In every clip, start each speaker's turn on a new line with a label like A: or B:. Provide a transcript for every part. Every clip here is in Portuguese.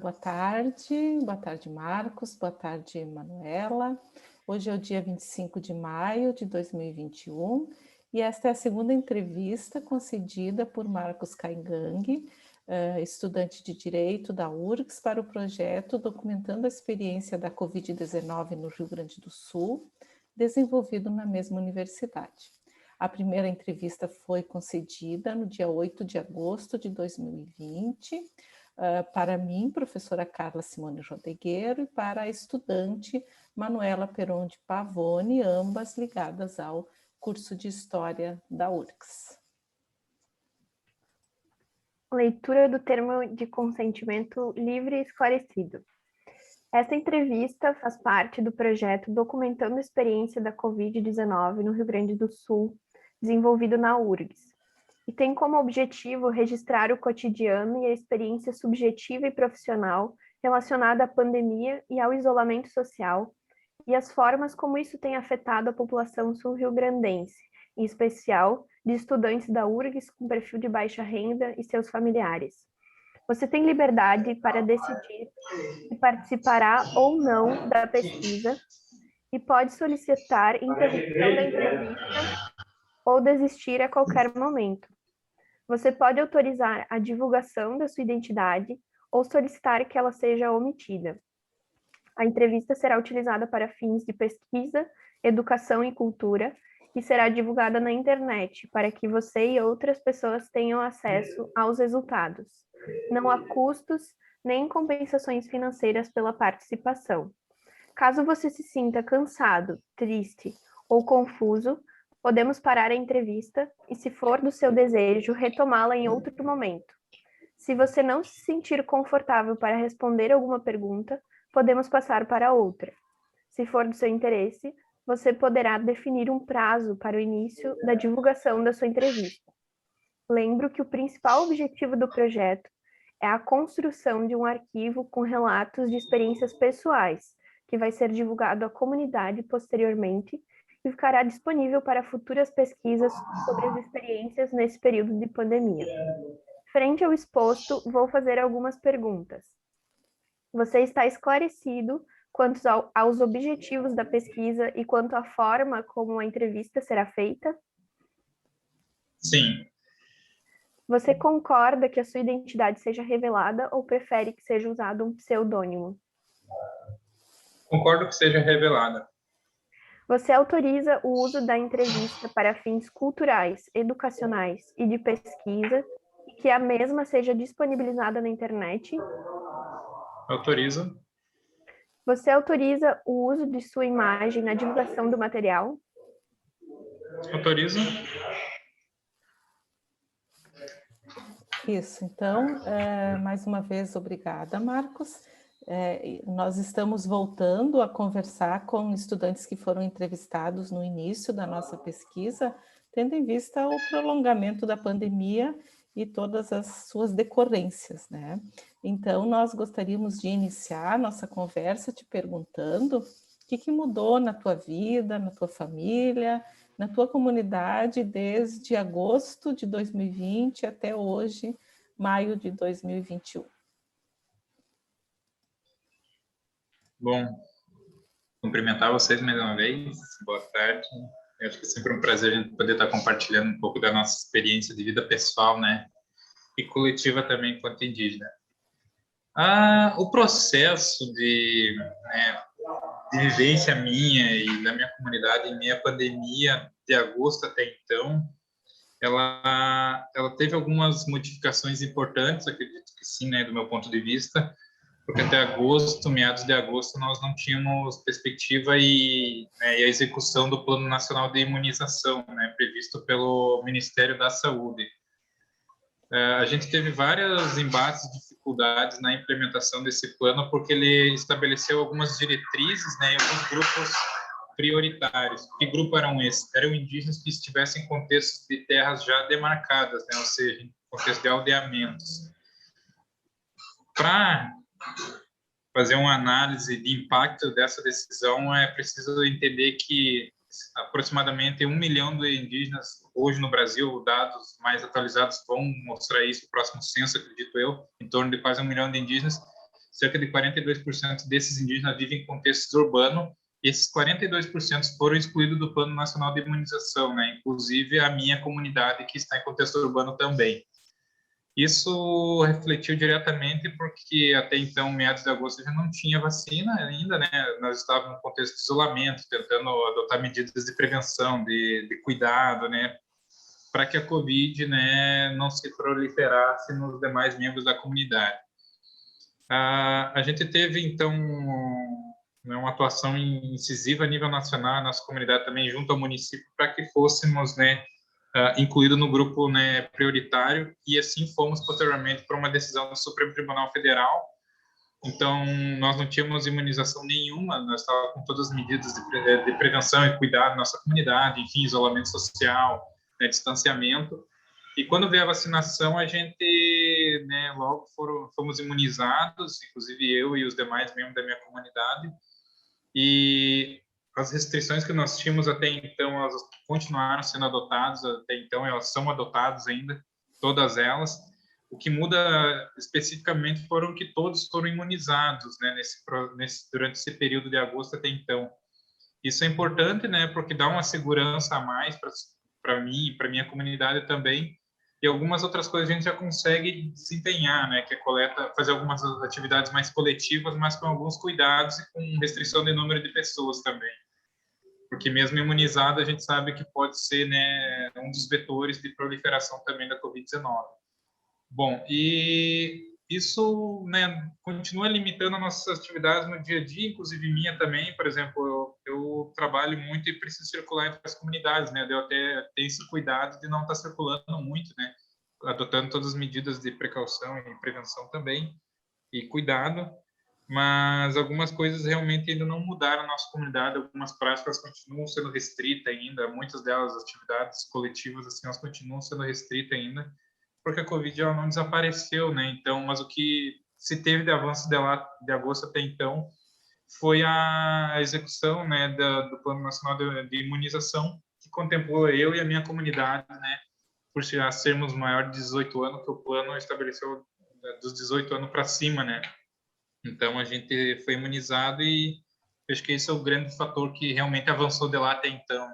A: Boa tarde Marcos, boa tarde Manuela. Hoje é o dia 25 de maio de 2021 e esta é a segunda entrevista concedida por Marcos Caingangue, estudante de Direito da URGS, para o projeto Documentando a Experiência da Covid-19 no Rio Grande do Sul, desenvolvido na mesma universidade. A primeira entrevista foi concedida no dia 8 de agosto de 2020, para mim, professora Carla Simone Rodegueiro, e para a estudante Manuela Peron de Pavone, ambas ligadas ao curso de História da URGS.
B: Leitura do termo de consentimento livre e esclarecido. Esta entrevista faz parte do projeto Documentando a Experiência da Covid-19 no Rio Grande do Sul, desenvolvido na URGS, e tem como objetivo registrar o cotidiano e a experiência subjetiva e profissional relacionada à pandemia e ao isolamento social, e as formas como isso tem afetado a população sul-riograndense, em especial de estudantes da URGS com perfil de baixa renda e seus familiares. Você tem liberdade para decidir se participará ou não da pesquisa e pode solicitar interrupção da entrevista ou desistir a qualquer momento. Você pode autorizar a divulgação da sua identidade ou solicitar que ela seja omitida. A entrevista será utilizada para fins de pesquisa, educação e cultura e será divulgada na internet para que você e outras pessoas tenham acesso aos resultados. Não há custos nem compensações financeiras pela participação. Caso você se sinta cansado, triste ou confuso, podemos parar a entrevista e, se for do seu desejo, retomá-la em outro momento. Se você não se sentir confortável para responder alguma pergunta, podemos passar para outra. Se for do seu interesse, você poderá definir um prazo para o início da divulgação da sua entrevista. Lembro que o principal objetivo do projeto é a construção de um arquivo com relatos de experiências pessoais, que vai ser divulgado à comunidade posteriormente e ficará disponível para futuras pesquisas sobre as experiências nesse período de pandemia. Frente ao exposto, vou fazer algumas perguntas. Você está esclarecido quanto aos objetivos da pesquisa e quanto à forma como a entrevista será feita?
C: Sim.
B: Você concorda que a sua identidade seja revelada ou prefere que seja usado um pseudônimo?
C: Concordo que seja revelada.
B: Você autoriza o uso da entrevista para fins culturais, educacionais e de pesquisa e que a mesma seja disponibilizada na internet?
C: Autorizo.
B: Você autoriza o uso de sua imagem na divulgação do material?
C: Autorizo.
A: Isso, então, mais uma vez, obrigada, Marcos. Nós estamos voltando a conversar com estudantes que foram entrevistados no início da nossa pesquisa, tendo em vista o prolongamento da pandemia e todas as suas decorrências, né? Então, nós gostaríamos de iniciar nossa conversa te perguntando o que mudou na tua vida, na tua família, na tua comunidade desde agosto de 2020 até hoje, maio de 2021.
C: Bom, cumprimentar vocês mais uma vez. Boa tarde. Eu acho que é sempre um prazer a gente poder estar compartilhando um pouco da nossa experiência de vida pessoal, né? E coletiva também, enquanto indígena. O processo de vivência minha e da minha comunidade em meio à pandemia, de agosto até então, ela teve algumas modificações importantes, acredito que sim, né, do meu ponto de vista, porque até agosto, meados de agosto, nós não tínhamos perspectiva e a execução do Plano Nacional de Imunização, né, previsto pelo Ministério da Saúde. A gente teve vários embates e dificuldades na implementação desse plano, porque ele estabeleceu algumas diretrizes, né, e alguns grupos prioritários. Que grupo eram esses? Eram indígenas que estivessem em contextos de terras já demarcadas, né, ou seja, em contexto de aldeamentos. Para fazer uma análise de impacto dessa decisão, é preciso entender que aproximadamente 1 milhão de indígenas hoje no Brasil. Dados mais atualizados vão mostrar isso, o próximo censo, acredito eu, em torno de quase 1 milhão de indígenas. Cerca de 42% desses indígenas vivem em contextos urbanos. Esses 42% foram excluídos do Plano Nacional de Imunização, né? Inclusive a minha comunidade, que está em contexto urbano também. Isso refletiu diretamente porque até então, meados de agosto, já não tinha vacina ainda, né? Nós estávamos no contexto de isolamento, tentando adotar medidas de prevenção, de cuidado, né? Para que a Covid, né, não se proliferasse nos demais membros da comunidade. A gente teve, então, uma atuação incisiva a nível nacional, nossa comunidade também, junto ao município, para que fôssemos, né, incluído no grupo, né, prioritário, e assim fomos posteriormente para uma decisão do Supremo Tribunal Federal. Então, nós não tínhamos imunização nenhuma, nós estávamos com todas as medidas de prevenção e cuidado da nossa comunidade, enfim, isolamento social, né, distanciamento. E quando veio a vacinação, a gente, né, logo fomos imunizados, inclusive eu e os demais membros da minha comunidade, e as restrições que nós tínhamos até então, elas continuaram sendo adotadas, até então elas são adotadas ainda, todas elas. O que muda especificamente foram que todos foram imunizados, né, durante esse período de agosto até então. Isso é importante, né, porque dá uma segurança a mais para mim e para minha comunidade também. E algumas outras coisas a gente já consegue desempenhar, né, que é fazer algumas atividades mais coletivas, mas com alguns cuidados e com restrição de número de pessoas também. Porque mesmo imunizado, a gente sabe que pode ser, né, um dos vetores de proliferação também da Covid-19. Bom, e isso, né, continua limitando nossas atividades no dia a dia, inclusive minha também. Por exemplo, eu trabalho muito e preciso circular entre as comunidades, né? Eu até tenho esse cuidado de não estar circulando muito, né? Adotando todas as medidas de precaução e prevenção também, e cuidado. Mas algumas coisas realmente ainda não mudaram na nossa comunidade, algumas práticas continuam sendo restritas ainda, muitas delas, atividades coletivas, assim, elas continuam sendo restritas ainda, porque a Covid ela não desapareceu, né? Então, mas o que se teve de avanço de agosto até então foi a execução, né, do Plano Nacional de Imunização, que contemplou eu e a minha comunidade, né, por já sermos maior de 18 anos, que o plano estabeleceu dos 18 anos para cima, né? Então, a gente foi imunizado e acho que esse é o grande fator que realmente avançou de lá até então.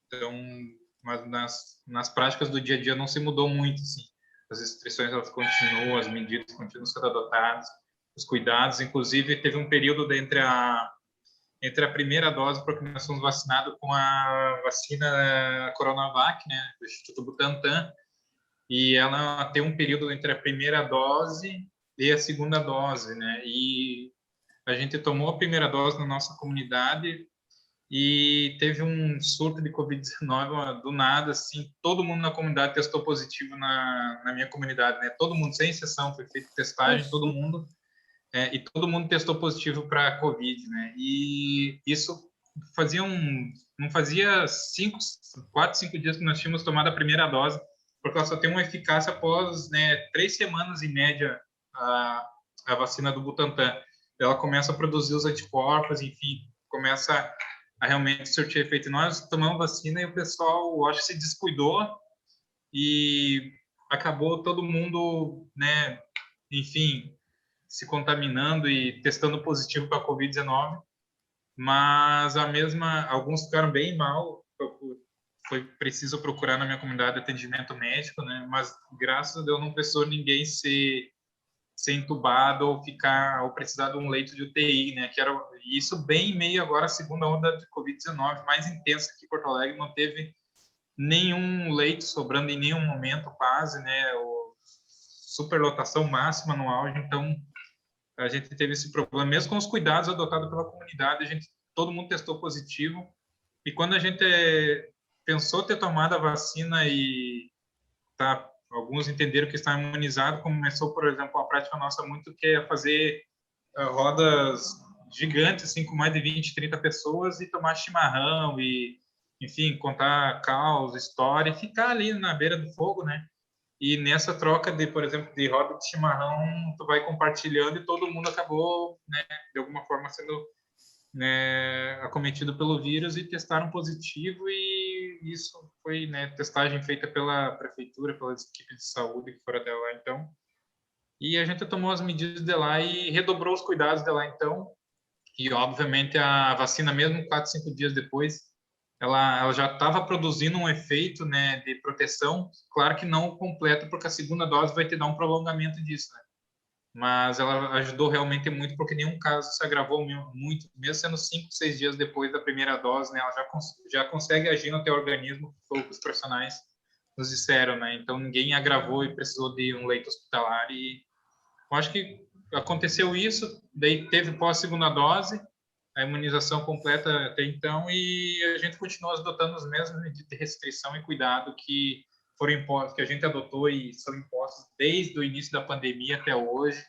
C: Então, mas nas práticas do dia a dia não se mudou muito, assim. As restrições elas continuam, as medidas continuam sendo adotadas, os cuidados. Inclusive, teve um período entre a primeira dose, porque nós fomos vacinados com a vacina Coronavac, né, do Instituto Butantan, e ela tem um período entre a primeira dose e a segunda dose, né? E a gente tomou a primeira dose na nossa comunidade e teve um surto de Covid-19 do nada, assim, todo mundo na comunidade testou positivo na minha comunidade, né? Todo mundo, sem exceção, foi feita testagem, todo mundo, e todo mundo testou positivo para Covid, né? E isso não fazia 4, 5 dias que nós tínhamos tomado a primeira dose, porque ela só tem uma eficácia após, né, 3 semanas em média a vacina do Butantan. Ela começa a produzir os anticorpos, enfim, começa a realmente surtir efeito. Nós tomamos vacina e o pessoal, acho que se descuidou e acabou todo mundo, né, enfim, se contaminando e testando positivo para a Covid-19, mas alguns ficaram bem mal. Foi preciso procurar na minha comunidade atendimento médico, né? Mas graças a Deus não precisou ninguém ser entubado ou precisar de um leito de UTI, né? Que era isso bem em meio agora à segunda onda de Covid-19 mais intensa que Porto Alegre, não teve nenhum leito sobrando em nenhum momento quase, né? Superlotação máxima no auge, então a gente teve esse problema, mesmo com os cuidados adotados pela comunidade, todo mundo testou positivo, e quando a gente pensou ter tomado a vacina e alguns entenderam que está imunizado, começou, por exemplo, uma prática nossa muito que é fazer rodas gigantes, assim, com mais de 20, 30 pessoas e tomar chimarrão e, enfim, contar caos, história e ficar ali na beira do fogo, né? E nessa troca por exemplo, de roda de chimarrão, tu vai compartilhando e todo mundo acabou, né, de alguma forma sendo né, acometido pelo vírus e testaram positivo, e isso foi, né, testagem feita pela prefeitura, pelas equipes de saúde que foram até lá, então. E a gente tomou as medidas de lá e redobrou os cuidados de lá, então. E, obviamente, a vacina, mesmo 4, 5 dias depois, ela já estava produzindo um efeito, né, de proteção, claro que não completo, porque a segunda dose vai te dar um prolongamento disso, né? Mas ela ajudou realmente muito, porque nenhum caso se agravou muito, mesmo sendo 5, 6 dias depois da primeira dose, né, ela já consegue agir no teu organismo, foi o que os profissionais nos disseram, né? Então, ninguém agravou e precisou de um leito hospitalar, e eu acho que aconteceu isso, daí teve pós-segunda dose, a imunização completa até então, e a gente continuou adotando as mesmas medidas de restrição e cuidado que foram impostos, que a gente adotou e são impostos desde o início da pandemia até hoje.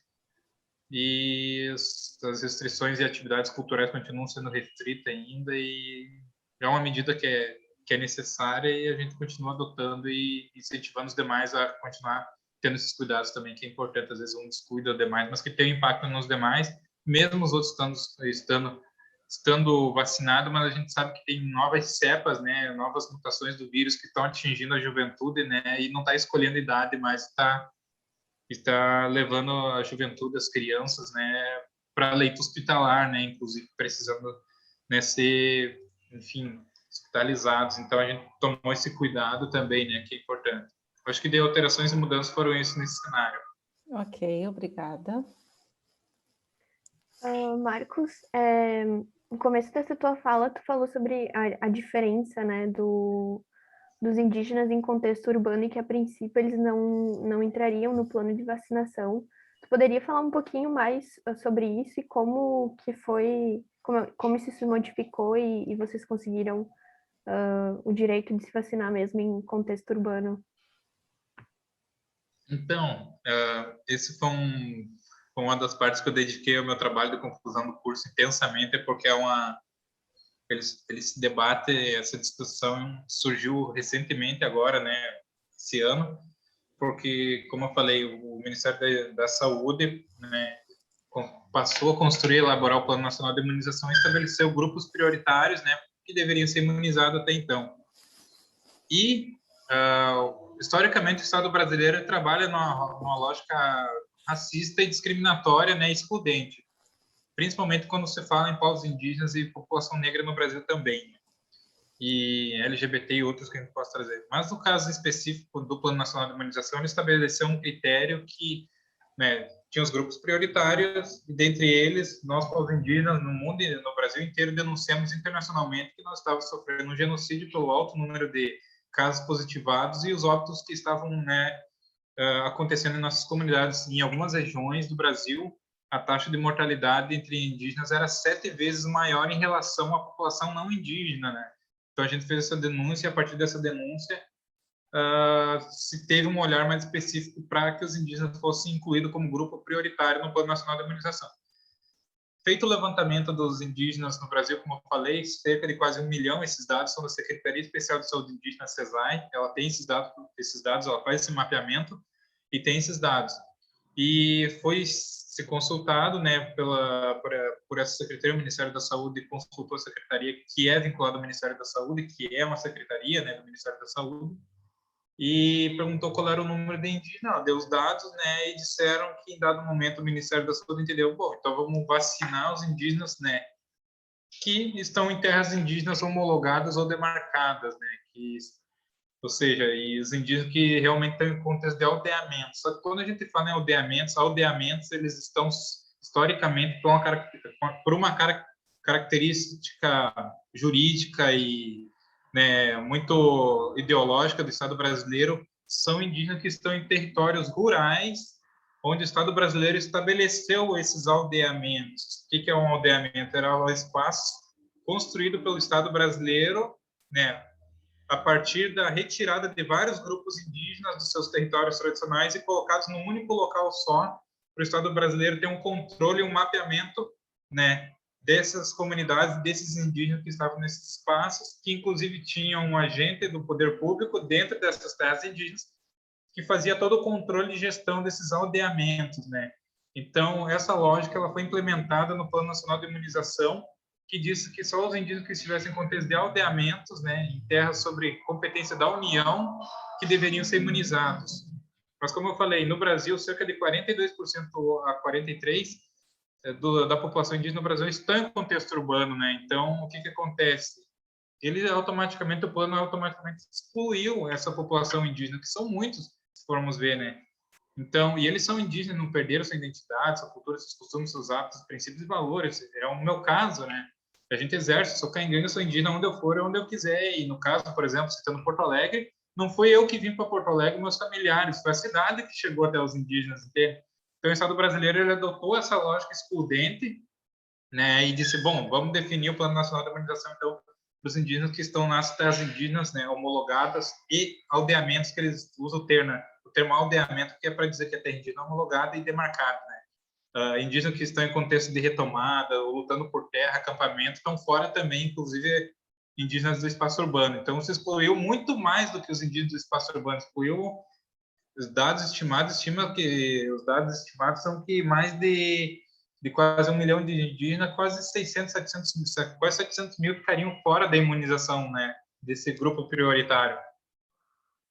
C: E as restrições e atividades culturais continuam sendo restritas ainda, e é uma medida que é necessária, e a gente continua adotando e incentivando os demais a continuar tendo esses cuidados também, que é importante. Às vezes um descuida demais, mas que tem impacto nos demais, mesmo os outros estando vacinado, mas a gente sabe que tem novas cepas, né, novas mutações do vírus que estão atingindo a juventude, né, e não está escolhendo idade, mas está levando a juventude, as crianças, né, para leito hospitalar, né, inclusive precisando, né, ser, enfim, hospitalizados. Então a gente tomou esse cuidado também, né, que é importante. Acho que de alterações e mudanças foram isso nesse cenário.
A: Ok, obrigada.
B: Marcos, no começo dessa tua fala, tu falou sobre a diferença, né, dos indígenas em contexto urbano, e que a princípio eles não entrariam no plano de vacinação. Tu poderia falar um pouquinho mais sobre isso e como que foi, como isso se modificou e vocês conseguiram o direito de se vacinar mesmo em contexto urbano?
C: Então, esse foi uma das partes que eu dediquei ao meu trabalho de conclusão do curso intensamente, porque esse debate, essa discussão surgiu recentemente agora, né, esse ano, porque, como eu falei, o Ministério da Saúde, né, passou a construir e elaborar o Plano Nacional de Imunização e estabeleceu grupos prioritários, né, que deveriam ser imunizados até então. E, historicamente, o Estado brasileiro trabalha numa lógica racista e discriminatória, né, excludente, principalmente quando se fala em povos indígenas e população negra no Brasil também, né, e LGBT e outros que a gente possa trazer. Mas no caso específico do Plano Nacional de Imunização, ele estabeleceu um critério que, né, tinha os grupos prioritários, e dentre eles, nós, povos indígenas, no mundo e no Brasil inteiro, denunciamos internacionalmente que nós estávamos sofrendo um genocídio pelo alto número de casos positivados e os óbitos que estavam, né, acontecendo em nossas comunidades. Em algumas regiões do Brasil, a taxa de mortalidade entre indígenas era 7 vezes maior em relação à população não indígena, né? Então a gente fez essa denúncia, e a partir dessa denúncia se teve um olhar mais específico para que os indígenas fossem incluídos como grupo prioritário no Plano Nacional de Imunização. Feito o levantamento dos indígenas no Brasil, como eu falei, cerca de quase 1 milhão, esses dados são da Secretaria Especial de Saúde Indígena, CESAI, ela tem esses dados, ela faz esse mapeamento e tem esses dados. E foi se consultado, né, por essa secretaria, o Ministério da Saúde consultou a secretaria que é vinculada ao Ministério da Saúde, que é uma secretaria, né, do Ministério da Saúde, e perguntou qual era o número de indígenas, deu os dados, né, e disseram que em dado momento o Ministério da Saúde entendeu, bom, então vamos vacinar os indígenas, né, que estão em terras indígenas homologadas ou demarcadas, né, ou seja, e os indígenas que realmente estão em contexto de aldeamento. Só que quando a gente fala em aldeamentos eles estão historicamente por uma característica jurídica e, né, muito ideológica do Estado brasileiro, são indígenas que estão em territórios rurais, onde o Estado brasileiro estabeleceu esses aldeamentos. O que é um aldeamento? Era um espaço construído pelo Estado brasileiro, né, a partir da retirada de vários grupos indígenas dos seus territórios tradicionais e colocados num único local só, para o Estado brasileiro ter um controle e um mapeamento, né, dessas comunidades, desses indígenas que estavam nesses espaços, que inclusive tinham um agente do poder público dentro dessas terras indígenas, que fazia todo o controle e gestão desses aldeamentos, né? Então, essa lógica ela foi implementada no Plano Nacional de Imunização, que disse que só os indígenas que estivessem em contexto de aldeamentos, né, em terras sobre competência da União, que deveriam ser imunizados. Mas, como eu falei, no Brasil, cerca de 42% a 43% da população indígena no Brasil está em contexto urbano, né? Então, o que acontece? O plano automaticamente excluiu essa população indígena, que são muitos, se formos ver, né? Então, e eles são indígenas, não perderam sua identidade, sua cultura, seus costumes, seus hábitos, princípios e valores. É o meu caso, né? A gente exerce, sou caingangue, sou indígena onde eu for, onde eu quiser. E no caso, por exemplo, citando Porto Alegre, não fui eu que vim para Porto Alegre, meus familiares, foi a cidade que chegou até os indígenas. Então, o Estado brasileiro ele adotou essa lógica excludente, né? E disse, bom, vamos definir o Plano Nacional de Harmonização, então, dos indígenas que estão nas terras indígenas, né, homologadas e aldeamentos, que eles usam o termo aldeamento, que é para dizer que a terra indígena é homologada e demarcada, né? Indígenas que estão em contexto de retomada, ou lutando por terra, acampamento, estão fora também, inclusive indígenas do espaço urbano. Então, se excluiu muito mais do que os indígenas do espaço urbano, excluiu os dados estimados, os dados estimados são que mais de quase 1 milhão de indígenas, quase 700 mil ficariam fora da imunização, né, desse grupo prioritário.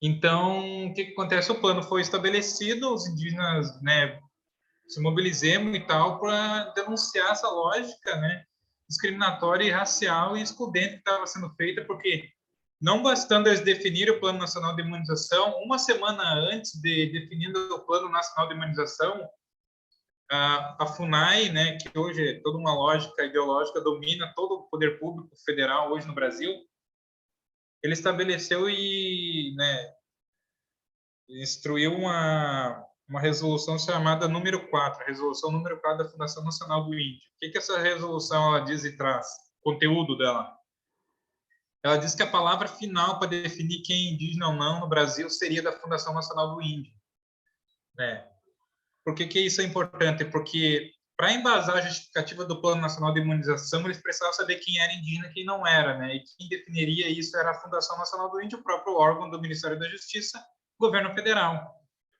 C: Então, o que acontece? O plano foi estabelecido, os indígenas, né, se mobilizemos e tal para denunciar essa lógica, né, discriminatória e racial e excludente que estava sendo feita, porque não bastando eles definirem o Plano Nacional de Imunização, uma semana antes de definindo o Plano Nacional de Imunização, a FUNAI, né, que hoje é toda uma lógica ideológica, domina todo o poder público federal hoje no Brasil, ele estabeleceu e, né, instruiu uma resolução chamada número 4, a resolução número 4 da Fundação Nacional do Índio. O que essa resolução ela diz e traz? Conteúdo dela. Ela diz que a palavra final para definir quem é indígena ou não no Brasil seria da Fundação Nacional do Índio. Né? Por que isso é importante? Porque para embasar a justificativa do Plano Nacional de Imunização, eles precisavam saber quem era indígena e quem não era, né? E quem definiria isso era a Fundação Nacional do Índio, o próprio órgão do Ministério da Justiça, o governo federal.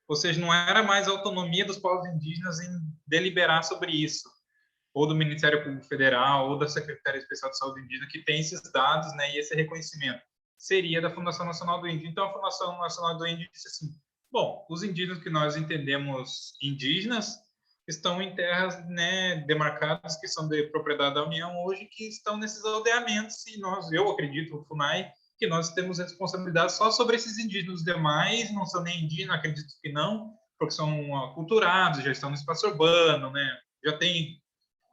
C: Ou seja, não era mais a autonomia dos povos indígenas em deliberar sobre isso, ou do Ministério Público Federal, ou da Secretaria Especial de Saúde Indígena, que tem esses dados, né, e esse reconhecimento. Seria da Fundação Nacional do Índio. Então, a Fundação Nacional do Índio disse assim, bom, os indígenas que nós entendemos indígenas estão em terras, né, demarcadas, que são de propriedade da União hoje, que estão nesses aldeamentos, e eu acredito, o FUNAI, que nós temos responsabilidade só sobre esses indígenas. Os demais não são nem indígenas, acredito que não, porque são aculturados, já estão no espaço urbano, né,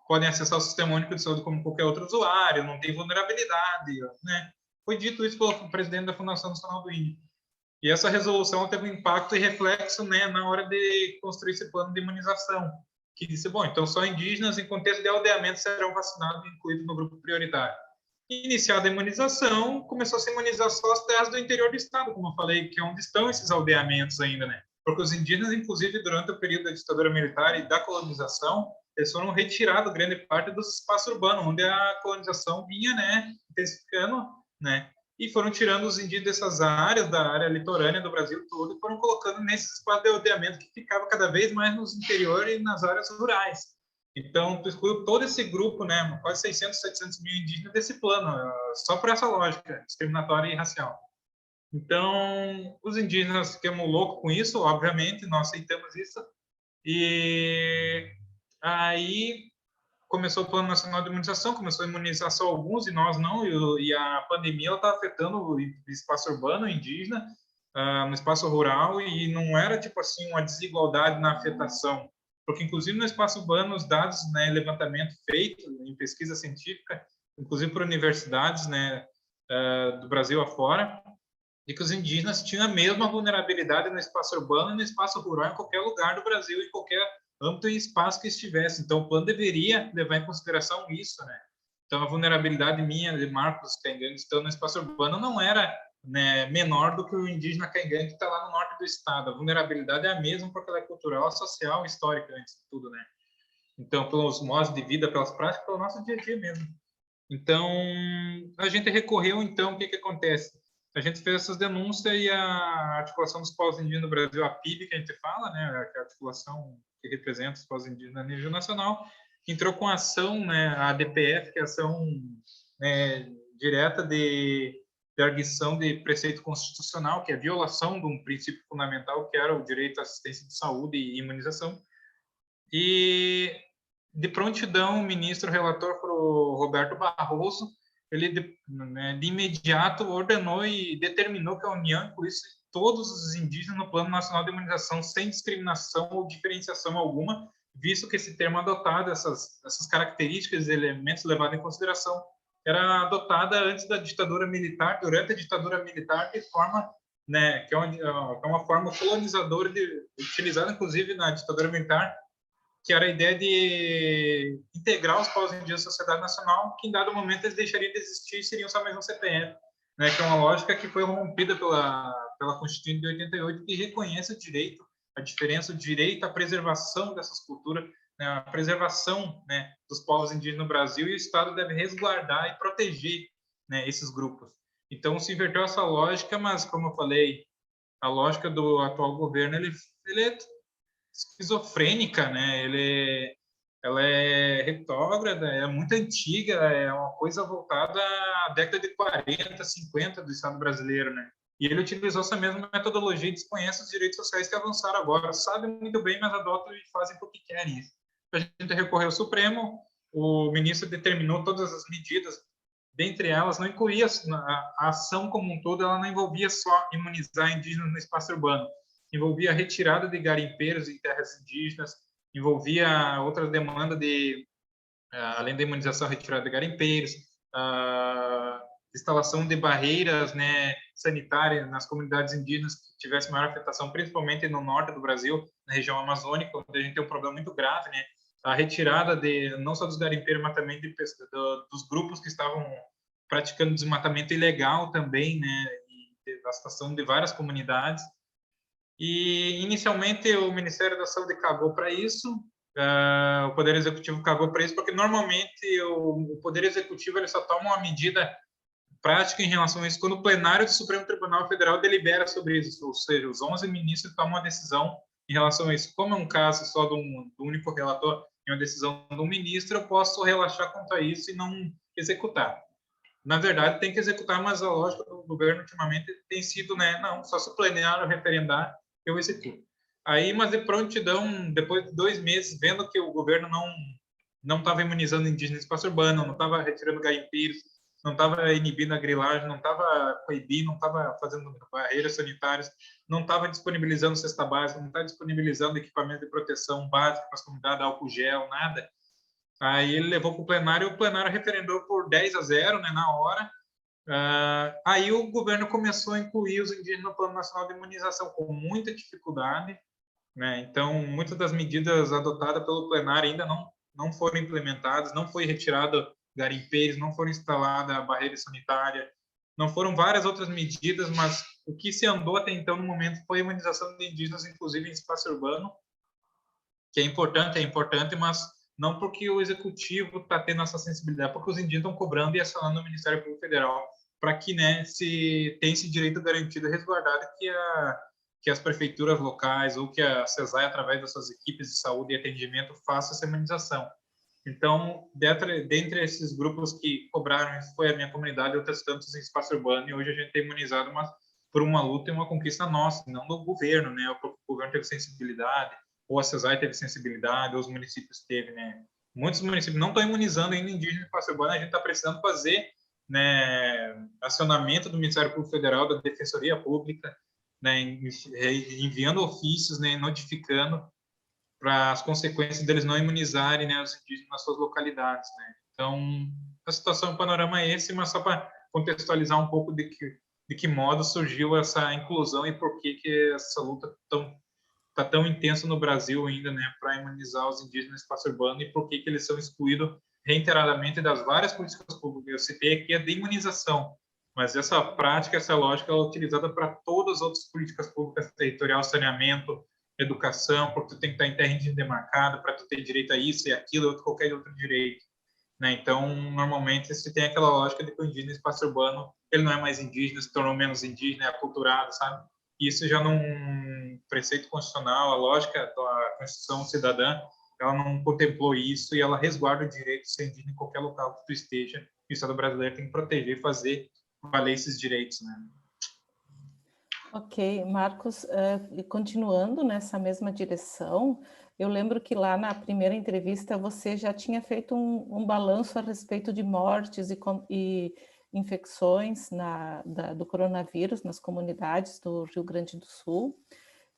C: podem acessar o Sistema Único de Saúde como qualquer outro usuário, não tem vulnerabilidade, né? Foi dito isso pelo presidente da Fundação Nacional do Índio. E essa resolução teve um impacto e reflexo, né, na hora de construir esse plano de imunização, que disse, bom, então só indígenas em contexto de aldeamento serão vacinados e incluídos no grupo prioritário. Iniciada a imunização, começou a se imunizar só as terras do interior do estado, como eu falei, que é onde estão esses aldeamentos ainda, né? Porque os indígenas, inclusive, durante o período da ditadura militar e da colonização, eles foram retirados grande parte do espaço urbano, onde a colonização vinha, né, intensificando, né, e foram tirando os indígenas dessas áreas, da área litorânea do Brasil todo, e foram colocando nesse espaço de aldeamento que ficava cada vez mais nos interiores e nas áreas rurais. Então, tu excluiu todo esse grupo, né, quase 600, 700 mil indígenas desse plano, só por essa lógica discriminatória e racial. Então, os indígenas ficamos loucos com isso, obviamente, não aceitamos isso, e aí começou o Plano Nacional de Imunização, começou a imunizar só alguns e nós não, e a pandemia está afetando o espaço urbano, indígena, no espaço rural, e não era tipo assim uma desigualdade na afetação, porque inclusive no espaço urbano os dados, né, levantamento feito em pesquisa científica, inclusive por universidades, né, do Brasil afora, de que os indígenas tinham a mesma vulnerabilidade no espaço urbano e no espaço rural em qualquer lugar do Brasil, em qualquer âmbito e espaço que estivesse. Então, o plano deveria levar em consideração isso, né? Então, a vulnerabilidade minha, de Marcos Caingangue, estando no espaço urbano, não era, né, menor do que o indígena Caingangue que está lá no norte do estado. A vulnerabilidade é a mesma porque ela é cultural, social, histórica, antes de tudo, né? Então, pelos modos de vida, pelas práticas, pelo nosso dia a dia mesmo. Então, a gente recorreu, então, o que acontece? A gente fez essas denúncias e a articulação dos povos indígenas no Brasil, a PIB, que a gente fala, né, que é a articulação que representa os povos indígenas a nível nacional, entrou com a ação, né, a ADPF, que é a ação, né, direta de arguição de preceito constitucional, que é a violação de um princípio fundamental, que era o direito à assistência de saúde e imunização. E, de prontidão, o ministro relator para o Roberto Barroso, ele de imediato ordenou e determinou que a União incluísse todos os indígenas no Plano Nacional de Imunização, sem discriminação ou diferenciação alguma, visto que esse termo adotado, essas características e elementos levados em consideração, era adotada antes da ditadura militar, durante a ditadura militar, de forma, né, que é uma forma colonizadora, utilizada inclusive na ditadura militar, que era a ideia de integrar os povos indígenas à sociedade nacional, que em dado momento eles deixariam de existir e seriam só mais um CPF, né, que é uma lógica que foi rompida pela Constituição de 88, que reconhece o direito, a diferença, o direito à preservação dessas culturas, né, a preservação, né, dos povos indígenas no Brasil, e o Estado deve resguardar e proteger, né, esses grupos. Então, se inverteu essa lógica, mas, como eu falei, a lógica do atual governo, ele é esquizofrênica, né? Ela é retrógrada, é muito antiga, é uma coisa voltada à década de 40, 50 do Estado brasileiro, né? E ele utilizou essa mesma metodologia e desconhece os direitos sociais que avançaram agora. Sabem muito bem, mas adotam e fazem porque querem isso. A gente recorreu ao Supremo, o ministro determinou todas as medidas, dentre elas, não incluía a ação como um todo, ela não envolvia só imunizar indígenas no espaço urbano, envolvia a retirada de garimpeiros em terras indígenas, envolvia outra demanda de, além da imunização, a retirada de garimpeiros, a instalação de barreiras, né, sanitárias nas comunidades indígenas que tivessem maior afetação, principalmente no norte do Brasil, na região amazônica, onde a gente tem um problema muito grave, né, a retirada de não só dos garimpeiros, mas também dos grupos que estavam praticando desmatamento ilegal também, né, e devastação de várias comunidades. E, inicialmente, o Ministério da Saúde cagou para isso, o Poder Executivo cagou para isso, porque, normalmente, o Poder Executivo ele só toma uma medida prática em relação a isso quando o plenário do Supremo Tribunal Federal delibera sobre isso, ou seja, os 11 ministros tomam uma decisão em relação a isso. Como é um caso só do único relator e uma decisão do ministro, eu posso relaxar quanto a isso e não executar. Na verdade, tem que executar, mas a lógica do governo ultimamente tem sido, né, não, só se o plenário referendar, eu executo. Aí, mas de prontidão, depois de 2 meses, vendo que o governo não estava imunizando indígenas no espaço urbano, não estava retirando garimpeiros, não estava inibindo a grilagem, não estava coibindo, não estava fazendo barreiras sanitárias, não estava disponibilizando cesta básica, não estava disponibilizando equipamento de proteção básico para as comunidades, álcool gel, nada. Aí ele levou para o plenário referendou por 10-0, né, na hora. Aí o governo começou a incluir os indígenas no Plano Nacional de Imunização com muita dificuldade, né? Então, muitas das medidas adotadas pelo plenário ainda não foram implementadas, não foi retirado garimpeiros, não foram instaladas barreiras sanitárias, não foram várias outras medidas, mas o que se andou até então no momento foi a imunização de indígenas, inclusive em espaço urbano, que é importante, mas não porque o executivo está tendo essa sensibilidade, porque os indígenas estão cobrando e acionando o Ministério Público Federal para que, né, se tem esse direito garantido e resguardado, que as prefeituras locais ou que a CESAI, através das suas equipes de saúde e atendimento, faça essa imunização. Então, dentre esses grupos que cobraram, foi a minha comunidade, outras tantas em espaço urbano, e hoje a gente tem imunizado, mas por uma luta e uma conquista nossa, não do governo, né? O governo teve sensibilidade, ou a CESAI teve sensibilidade, ou os municípios teve, né? Muitos municípios não estão imunizando ainda indígenas em espaço urbano, a gente está precisando fazer, né, acionamento do Ministério Público Federal, da Defensoria Pública, né, enviando ofícios, né, notificando para as consequências deles não imunizarem, né, os indígenas nas suas localidades, né? Então, a situação, o panorama é esse, mas só para contextualizar um pouco de que modo surgiu essa inclusão e por que essa luta está tão intensa no Brasil ainda, né, para imunizar os indígenas no espaço urbano e por que eles são excluídos reiteradamente das várias políticas públicas. Eu citei aqui a de imunização, mas essa prática, essa lógica, ela é utilizada para todas as outras políticas públicas, territorial, saneamento, educação, porque tu tem que estar em terra indígena demarcada, para tu ter direito a isso e aquilo, ou qualquer outro direito, né? Então, normalmente, se tem aquela lógica de que o indígena no espaço urbano, ele não é mais indígena, se tornou menos indígena, é aculturado, sabe? Isso já num preceito constitucional, a lógica da Constituição Cidadã, ela não contemplou isso e ela resguarda o direito de ser indígena em qualquer local que tu esteja. O Estado brasileiro tem que proteger e fazer valer esses direitos, né?
A: Ok, Marcos, continuando nessa mesma direção, eu lembro que lá na primeira entrevista você já tinha feito um balanço a respeito de mortes e infecções do coronavírus nas comunidades do Rio Grande do Sul.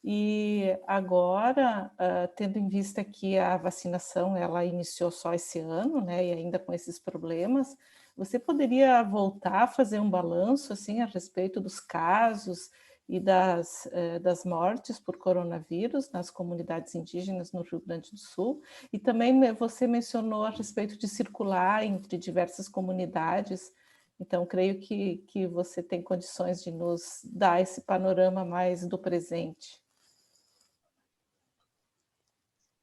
A: E agora, tendo em vista que a vacinação ela iniciou só esse ano, né, e ainda com esses problemas, você poderia voltar a fazer um balanço assim a respeito dos casos e das mortes por coronavírus nas comunidades indígenas no Rio Grande do Sul? E também você mencionou a respeito de circular entre diversas comunidades. Então, creio que você tem condições de nos dar esse panorama mais do presente.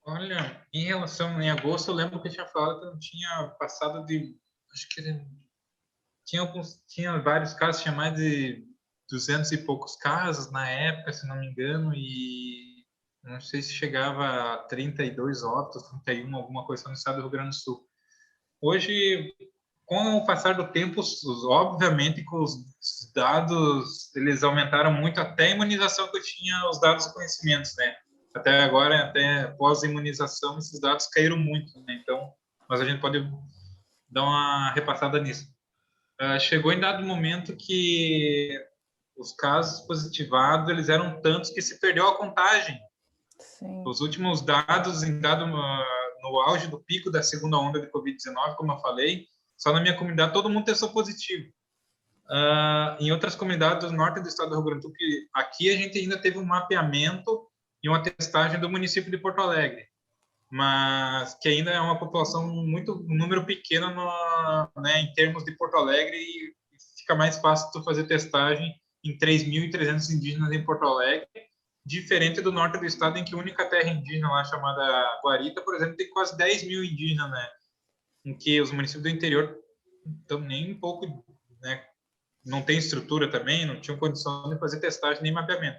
C: Olha, em relação em agosto, eu lembro que eu tinha falado que eu não tinha passado de, acho que tinha vários casos, tinha mais de 200 e poucos casos na época, se não me engano, e não sei se chegava a 32 óbitos, 31, alguma coisa no estado do Rio Grande do Sul. Hoje, com o passar do tempo, obviamente, com os dados, eles aumentaram muito, até a imunização que eu tinha, os dados e conhecimentos, né? Até agora, até pós-imunização, esses dados caíram muito, né? Então, mas a gente pode dar uma repassada nisso. Chegou em dado momento que os casos positivados, eles eram tantos que se perdeu a contagem.
A: Sim.
C: Os últimos dados, no auge do pico da segunda onda de Covid-19, como eu falei, só na minha comunidade todo mundo testou positivo. Em outras comunidades do norte do estado do Rio Grande do Sul, que aqui a gente ainda teve um mapeamento e uma testagem do município de Porto Alegre, mas que ainda é uma população um número pequeno né, em termos de Porto Alegre, e fica mais fácil tu fazer testagem em 3.300 indígenas em Porto Alegre, diferente do norte do estado, em que a única terra indígena lá, chamada Guarita, por exemplo, tem quase 10 mil indígenas, né? Em que os municípios do interior estão nem um pouco, né? Não tem estrutura também, não tinham condição de fazer testagem nem mapeamento.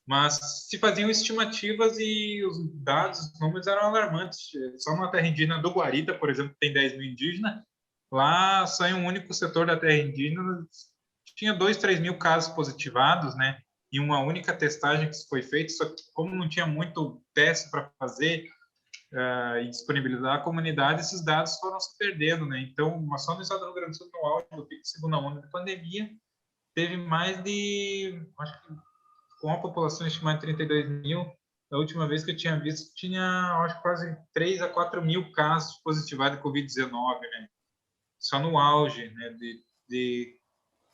C: Mas se faziam estimativas e os dados, os números eram alarmantes. Só uma terra indígena do Guarita, por exemplo, que tem 10 mil indígenas, lá só em um único setor da terra indígena tinha 2, 3 mil casos positivados, né? E uma única testagem que foi feita, só que como não tinha muito teste para fazer e disponibilizar a comunidade, esses dados foram se perdendo, né? Então, só no estado do Rio Grande do Sul, no auge do pico de segunda onda de pandemia, teve mais de, acho que com a população estimada de 32 mil, a última vez que eu tinha visto, tinha, acho que quase 3 a 4 mil casos positivados de Covid-19, né? Só no auge, né? De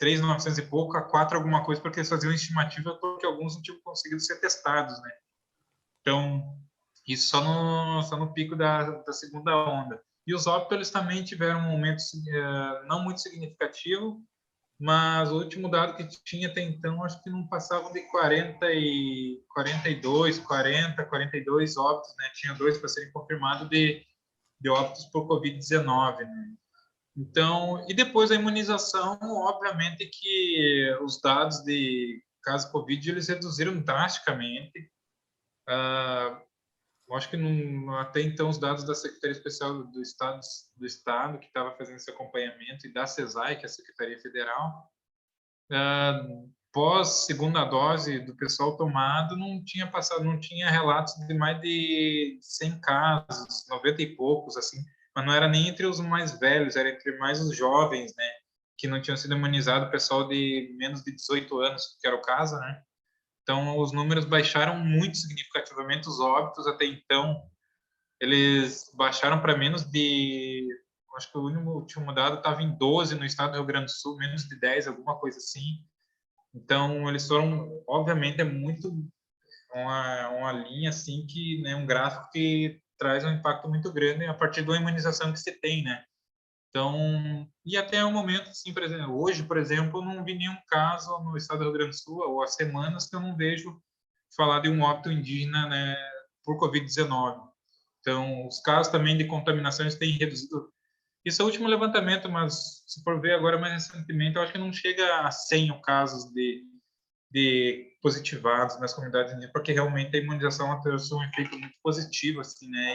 C: 3.900 e pouco a 4 alguma coisa, porque eles faziam estimativa porque alguns não tinham conseguido ser testados, né? Então, isso só no pico da segunda onda. E os óbitos, eles também tiveram um aumento não muito significativo, mas o último dado que tinha até então, acho que não passavam de 42 óbitos, né? Tinha 2 para serem confirmados de óbitos por Covid-19, né? Então, e depois da imunização, obviamente que os dados de caso Covid, eles reduziram drasticamente. Eu acho que até então os dados da Secretaria Especial do Estado, que estava fazendo esse acompanhamento, e da CESAI, que é a Secretaria Federal, pós segunda dose do pessoal tomado, não tinha relatos de mais de 100 casos, 90 e poucos, assim, mas não era nem entre os mais velhos, era entre mais os jovens, né, que não tinham sido imunizados, pessoal de menos de 18 anos, que era o caso, né. Então, os números baixaram muito significativamente, os óbitos até então, eles baixaram para menos de, acho que o último dado estava em 12 no estado do Rio Grande do Sul, menos de 10, alguma coisa assim. Então, eles foram, obviamente, é muito uma linha assim que, né, um gráfico que traz um impacto muito grande a partir da imunização que se tem, né? Então, e até o momento, assim, por exemplo, hoje, por exemplo, eu não vi nenhum caso no estado do Rio Grande do Sul, ou há semanas que eu não vejo falar de um óbito indígena, né, por Covid-19. Então, os casos também de contaminações têm reduzido. Isso é o último levantamento, mas se for ver agora mais recentemente, eu acho que não chega a 100 casos de positivados nas comunidades indígenas, porque realmente a imunização trouxe um efeito muito positivo, assim, né?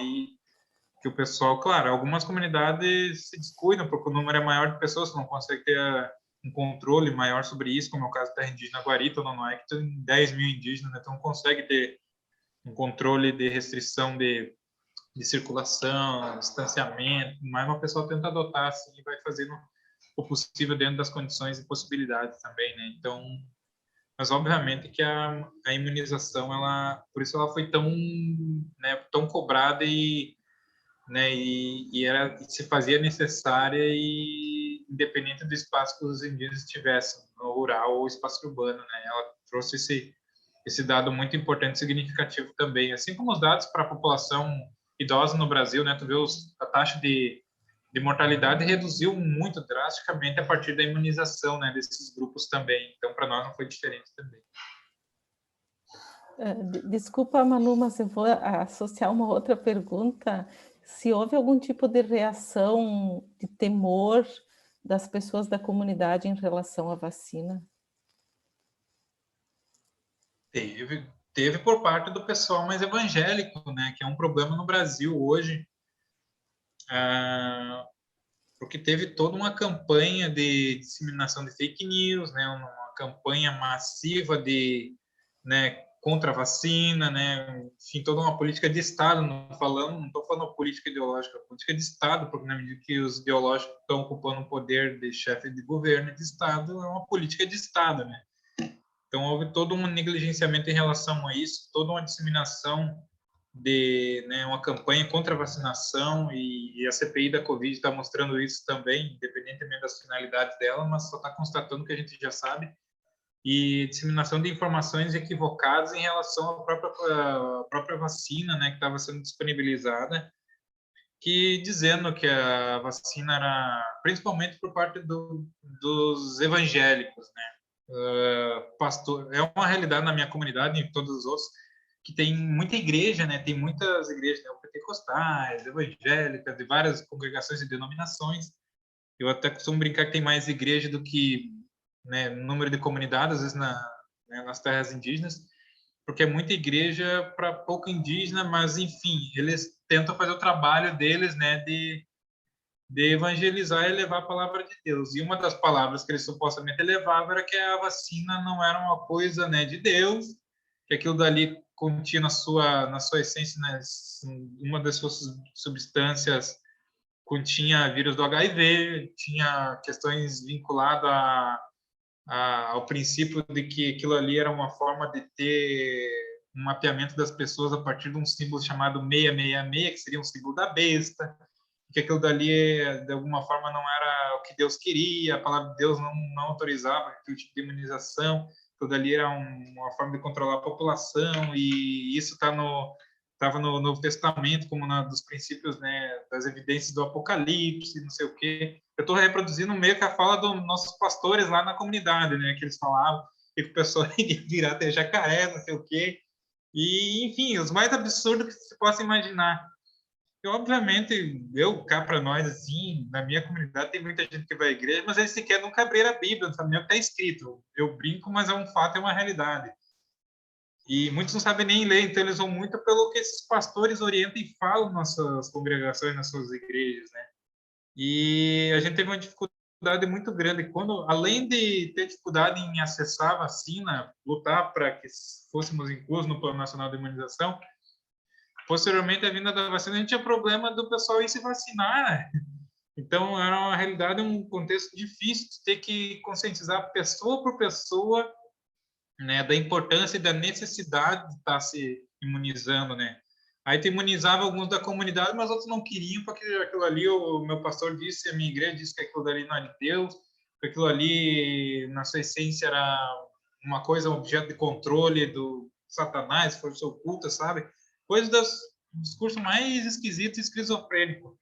C: que o pessoal, claro, algumas comunidades se descuidam porque o número é maior de pessoas, não consegue ter um controle maior sobre isso, como é o caso da terra indígena Guarita ou Nonoé, que tem 10 mil indígenas, né? Então não consegue ter um controle de restrição de circulação, distanciamento, mas uma pessoa tenta adotar assim e vai fazendo o possível dentro das condições e possibilidades também, né? Então, mas obviamente que a imunização, ela, por isso ela foi tão, né, tão cobrada e, né, e se fazia necessária e independente do espaço que os indígenas tivessem, no rural ou espaço urbano, né? Ela trouxe esse dado muito importante e significativo também, assim como os dados para a população idosa no Brasil, né? Tu vê a taxa de mortalidade reduziu muito drasticamente a partir da imunização, né, desses grupos também. Então, para nós não foi diferente também.
A: Desculpa, Manu, mas eu vou associar uma outra pergunta. Se houve algum tipo de reação de temor das pessoas da comunidade em relação à vacina?
C: Teve por parte do pessoal mais evangélico, né, que é um problema no Brasil hoje, porque teve toda uma campanha de disseminação de fake news, né, uma campanha massiva né, contra a vacina, né, enfim, toda uma política de Estado, não estou falando política ideológica, política de Estado, porque na medida que os ideológicos estão ocupando o poder de chefe de governo e de Estado, é uma política de Estado, né. Então, houve todo um negligenciamento em relação a isso, toda uma disseminação né, uma campanha contra a vacinação e a CPI da Covid está mostrando isso também, independentemente das finalidades dela, mas só está constatando o que a gente já sabe, e disseminação de informações equivocadas em relação à própria vacina, né, que estava sendo disponibilizada, que dizendo que a vacina era, principalmente por parte dos evangélicos, né, pastor, é uma realidade na minha comunidade e em todos os outros, que tem muita igreja, né? Tem muitas igrejas neopentecostais, evangélicas, de várias congregações e denominações. Eu até costumo brincar que tem mais igreja do que, né, número de comunidades, às vezes né, nas terras indígenas, porque é muita igreja para pouco indígena, mas enfim, eles tentam fazer o trabalho deles, né, de evangelizar e levar a palavra de Deus. E uma das palavras que eles supostamente levavam era que a vacina não era uma coisa, né, de Deus, que aquilo dali continha na sua essência, né, uma das suas substâncias continha vírus do HIV, tinha questões vinculadas ao princípio de que aquilo ali era uma forma de ter um mapeamento das pessoas a partir de um símbolo chamado 666, que seria um símbolo da besta, que aquilo dali, de alguma forma, não era o que Deus queria, a palavra de Deus não autorizava aquele tipo de imunização, aquilo dali era uma forma de controlar a população, e isso estava no Novo Testamento, como dos princípios, né, das evidências do Apocalipse, não sei o quê. Eu estou reproduzindo meio que a fala dos nossos pastores lá na comunidade, né, que eles falavam que o pessoal iria virar até jacaré, não sei o quê. E, enfim, os mais absurdos que você possa imaginar. E, obviamente, cá para nós, assim, na minha comunidade tem muita gente que vai à igreja, mas eles sequer nunca abriram a Bíblia, não sabem nem o que está escrito. Eu brinco, mas é um fato, é uma realidade. E muitos não sabem nem ler, então eles vão muito pelo que esses pastores orientam e falam nas suas congregações, nas suas igrejas, né? E a gente teve uma dificuldade muito grande. Além de ter dificuldade em acessar a vacina, lutar para que fôssemos inclusos no Plano Nacional de Imunização, posteriormente à vinda da vacina, a gente tinha problema do pessoal ir se vacinar, né? Então, era uma realidade, um contexto difícil de ter que conscientizar pessoa por pessoa, né, da importância e da necessidade de estar se imunizando, né? Aí tu imunizava alguns da comunidade, mas outros não queriam, porque aquilo ali, o meu pastor disse, a minha igreja disse que aquilo ali não é de Deus, que aquilo ali, na sua essência, era uma coisa, um objeto de controle do Satanás, força oculta, sabe? Coisa do discurso mais esquisito e esquizofrênico.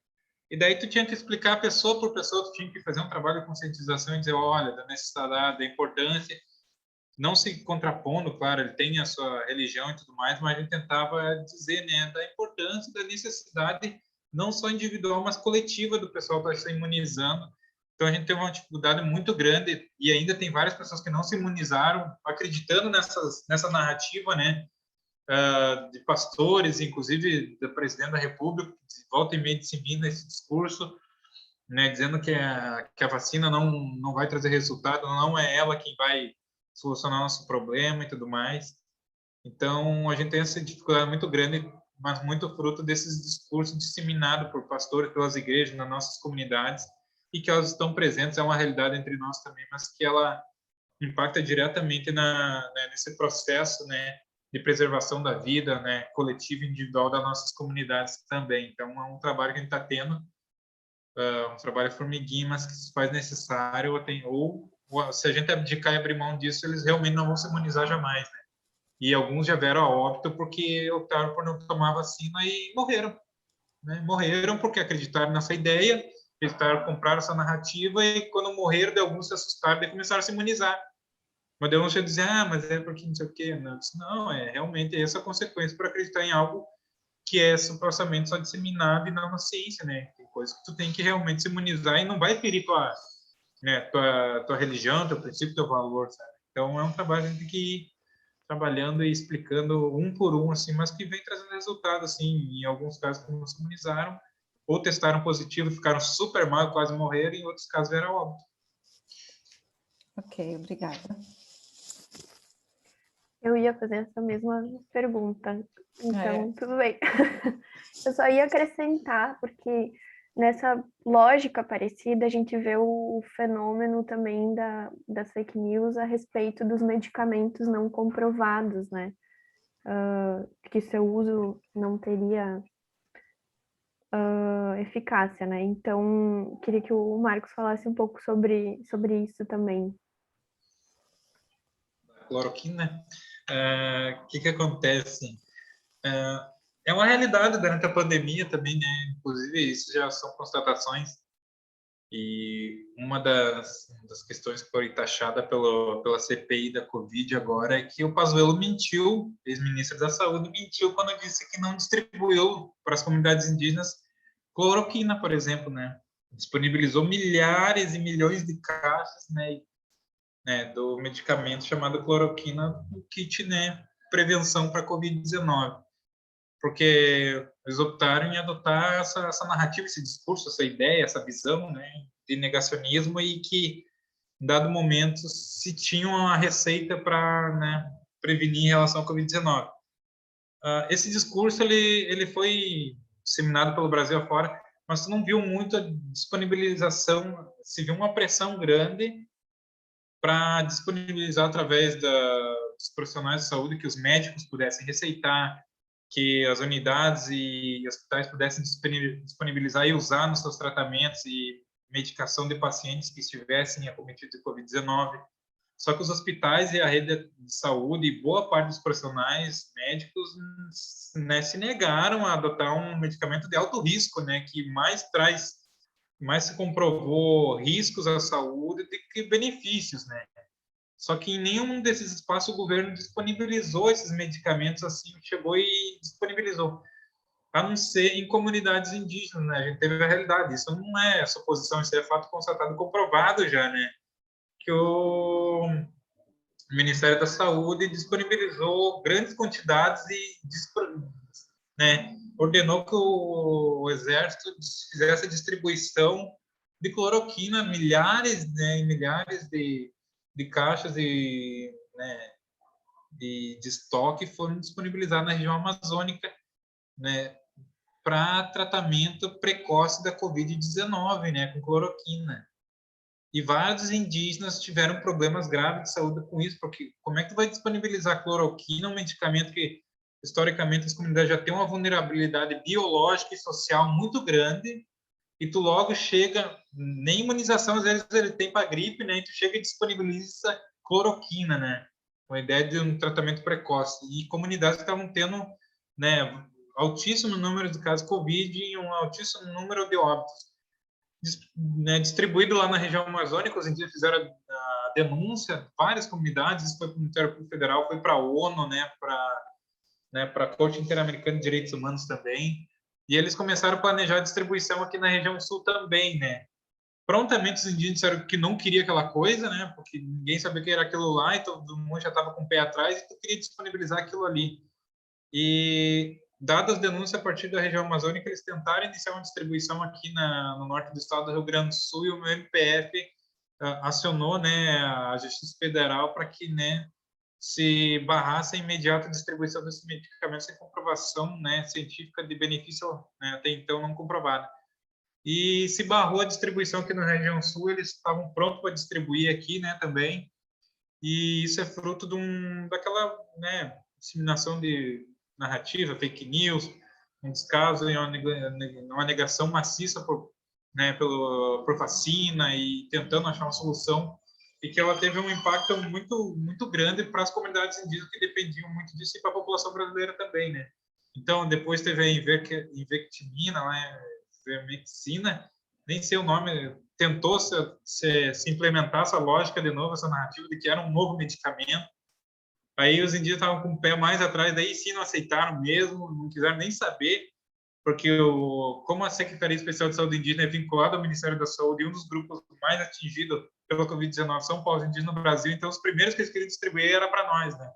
C: E daí tu tinha que explicar pessoa por pessoa, tu tinha que fazer um trabalho de conscientização e dizer, olha, da necessidade, da importância, não se contrapondo, claro, ele tem a sua religião e tudo mais, mas a gente tentava dizer, né, da importância, da necessidade, não só individual, mas coletiva do pessoal estar se imunizando. Então a gente teve uma dificuldade muito grande e ainda tem várias pessoas que não se imunizaram, acreditando nessa narrativa, né, de pastores, inclusive do presidente da República, que de volta e meia dissemina esse discurso, né, dizendo que a vacina não vai trazer resultado, não é ela quem vai solucionar nosso problema e tudo mais. Então, a gente tem essa dificuldade muito grande, mas muito fruto desses discursos disseminados por pastores, pelas igrejas, nas nossas comunidades, e que elas estão presentes, é uma realidade entre nós também, mas que ela impacta diretamente nesse processo, né, de preservação da vida, né, coletiva e individual das nossas comunidades também. Então, é um trabalho que a gente está tendo, um trabalho formiguinha, mas que se faz necessário, ou se a gente abdicar e abrir mão disso, eles realmente não vão se imunizar jamais, né? E alguns já vieram a óbito porque optaram por não tomar vacina e morreram, né? Morreram porque acreditaram nessa ideia, acreditaram, compraram essa narrativa e quando morreram, de alguns se assustaram e começaram a se imunizar. Mas de alguns já dizer, mas é porque não sei o quê. Não, é realmente essa a consequência por acreditar em algo que é supostamente só disseminado e não na ciência, né? Tem coisas que tu tem que realmente se imunizar e não vai ferir tua religião, teu princípio, teu valor, sabe? Então é um trabalho que a gente tem que ir trabalhando e explicando um por um, assim, mas que vem trazendo resultado, assim, em alguns casos que não se imunizaram, ou testaram positivo, ficaram super mal, quase morreram, e em outros casos vieram a óbito.
A: Ok, obrigada.
B: Eu ia fazer essa mesma pergunta, então tudo bem. Eu só ia acrescentar, porque nessa lógica parecida, a gente vê o fenômeno também das fake news a respeito dos medicamentos não comprovados, né? Que seu uso não teria eficácia, né? Então, queria que o Marcos falasse um pouco sobre isso também.
C: Cloroquina, o que acontece? É uma realidade durante a pandemia também, né? Inclusive, isso já são constatações. E uma das questões que foi taxada pela CPI da Covid agora é que o Pazuello mentiu, ex-ministro da Saúde, mentiu quando disse que não distribuiu para as comunidades indígenas cloroquina, por exemplo, né? Disponibilizou milhares e milhões de caixas, né, do medicamento chamado cloroquina, o kit, né, prevenção para a Covid-19. Porque eles optaram em adotar essa narrativa, esse discurso, essa ideia, essa visão, né, de negacionismo e que, em dado momento, se tinha uma receita para, né, prevenir em relação à Covid-19. Esse discurso ele foi disseminado pelo Brasil afora, mas você não viu muita disponibilização, se viu uma pressão grande para disponibilizar através dos profissionais de saúde, que os médicos pudessem receitar, que as unidades e hospitais pudessem disponibilizar e usar nos seus tratamentos e medicação de pacientes que estivessem acometidos de Covid-19. Só que os hospitais e a rede de saúde e boa parte dos profissionais médicos, né, se negaram a adotar um medicamento de alto risco, né, que mais se comprovou riscos à saúde do que benefícios, né? Só que em nenhum desses espaços o governo disponibilizou esses medicamentos assim, chegou e disponibilizou, a não ser em comunidades indígenas, né? A gente teve a realidade, isso não é suposição, isso é fato constatado, comprovado já, né? Que o Ministério da Saúde disponibilizou grandes quantidades e, né, ordenou que o Exército fizesse a distribuição de cloroquina, milhares, né, milhares de caixas né, de estoque foram disponibilizadas na região amazônica, né, para tratamento precoce da Covid-19, né, com cloroquina. E vários indígenas tiveram problemas graves de saúde com isso, porque como é que tu vai disponibilizar cloroquina, um medicamento que, historicamente, as comunidades já têm uma vulnerabilidade biológica e social muito grande, e tu logo chega, nem imunização às vezes ele tem para gripe, né? E tu chega e disponibiliza cloroquina, né? Com a ideia de um tratamento precoce. E comunidades que estavam tendo, né, altíssimo número de casos de Covid e um altíssimo número de óbitos. Né, distribuído lá na região amazônica, os indígenas fizeram a denúncia, várias comunidades, isso foi para o Ministério Público Federal, foi para a ONU, né, para a Corte Interamericana de Direitos Humanos também, e eles começaram a planejar a distribuição aqui na região sul também, né. Prontamente os indígenas disseram que não queria aquela coisa, né, porque ninguém sabia o que era aquilo lá, e todo mundo já estava com o pé atrás, e tu queria disponibilizar aquilo ali. E, dadas as denúncias a partir da região amazônica, eles tentaram iniciar uma distribuição aqui no norte do estado do Rio Grande do Sul, e o MPF acionou, né, a Justiça Federal para que, né, se barrasse a imediata distribuição desse medicamento sem comprovação, né, científica de benefício, né, até então não comprovada. E se barrou a distribuição aqui na região sul, eles estavam prontos para distribuir aqui, né, também. E isso é fruto daquela, né, disseminação de narrativa, fake news, um descaso e uma negação maciça por vacina, e tentando achar uma solução, e que ela teve um impacto muito, muito grande para as comunidades indígenas que dependiam muito disso, e para a população brasileira também, né? Então, depois teve a Invectimina, né, Vermectina, nem sei o nome, tentou se implementar essa lógica de novo, essa narrativa de que era um novo medicamento. Aí os indígenas estavam com o pé mais atrás, daí sim não aceitaram mesmo, não quiseram nem saber, porque como a Secretaria Especial de Saúde Indígena é vinculada ao Ministério da Saúde, e um dos grupos mais atingidos pela Covid-19 são povos indígenas no Brasil, então os primeiros que eles queriam distribuir era para nós, né?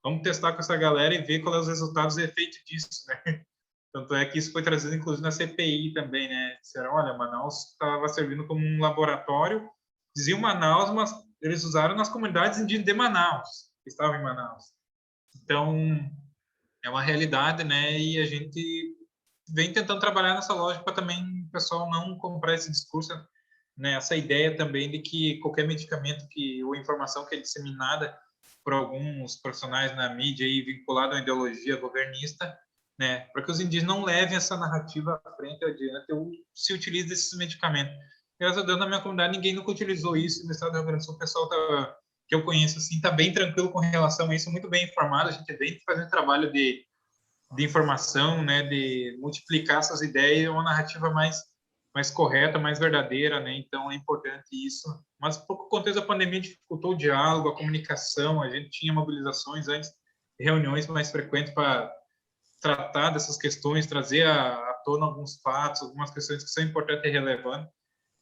C: Vamos testar com essa galera e ver qual é os resultados e efeitos disso, né? Tanto é que isso foi trazido, inclusive, na CPI também, né? Disseram, olha, Manaus estava servindo como um laboratório, diziam Manaus, mas eles usaram nas comunidades indígenas de Manaus, que estavam em Manaus. Então, é uma realidade, né? E a gente vem tentando trabalhar nessa lógica para também o pessoal não comprar esse discurso, né? Essa ideia também de que qualquer medicamento ou informação que é disseminada por alguns profissionais na mídia e vinculado à ideologia governista, né, para que os indígenas não levem essa narrativa à frente, adiante, ou se utilize desses medicamentos. Graças a Deus, na minha comunidade, ninguém nunca utilizou isso. No estado do Rio Grande do Sul, o pessoal que eu conheço assim, está bem tranquilo com relação a isso, muito bem informado. A gente vem fazendo trabalho de informação, né, de multiplicar essas ideias, uma narrativa mais correta, mais verdadeira, né? Então é importante isso. Mas por contexto da pandemia dificultou o diálogo, a comunicação. A gente tinha mobilizações antes, reuniões mais frequentes para tratar dessas questões, trazer à tona alguns fatos, algumas questões que são importantes e relevantes.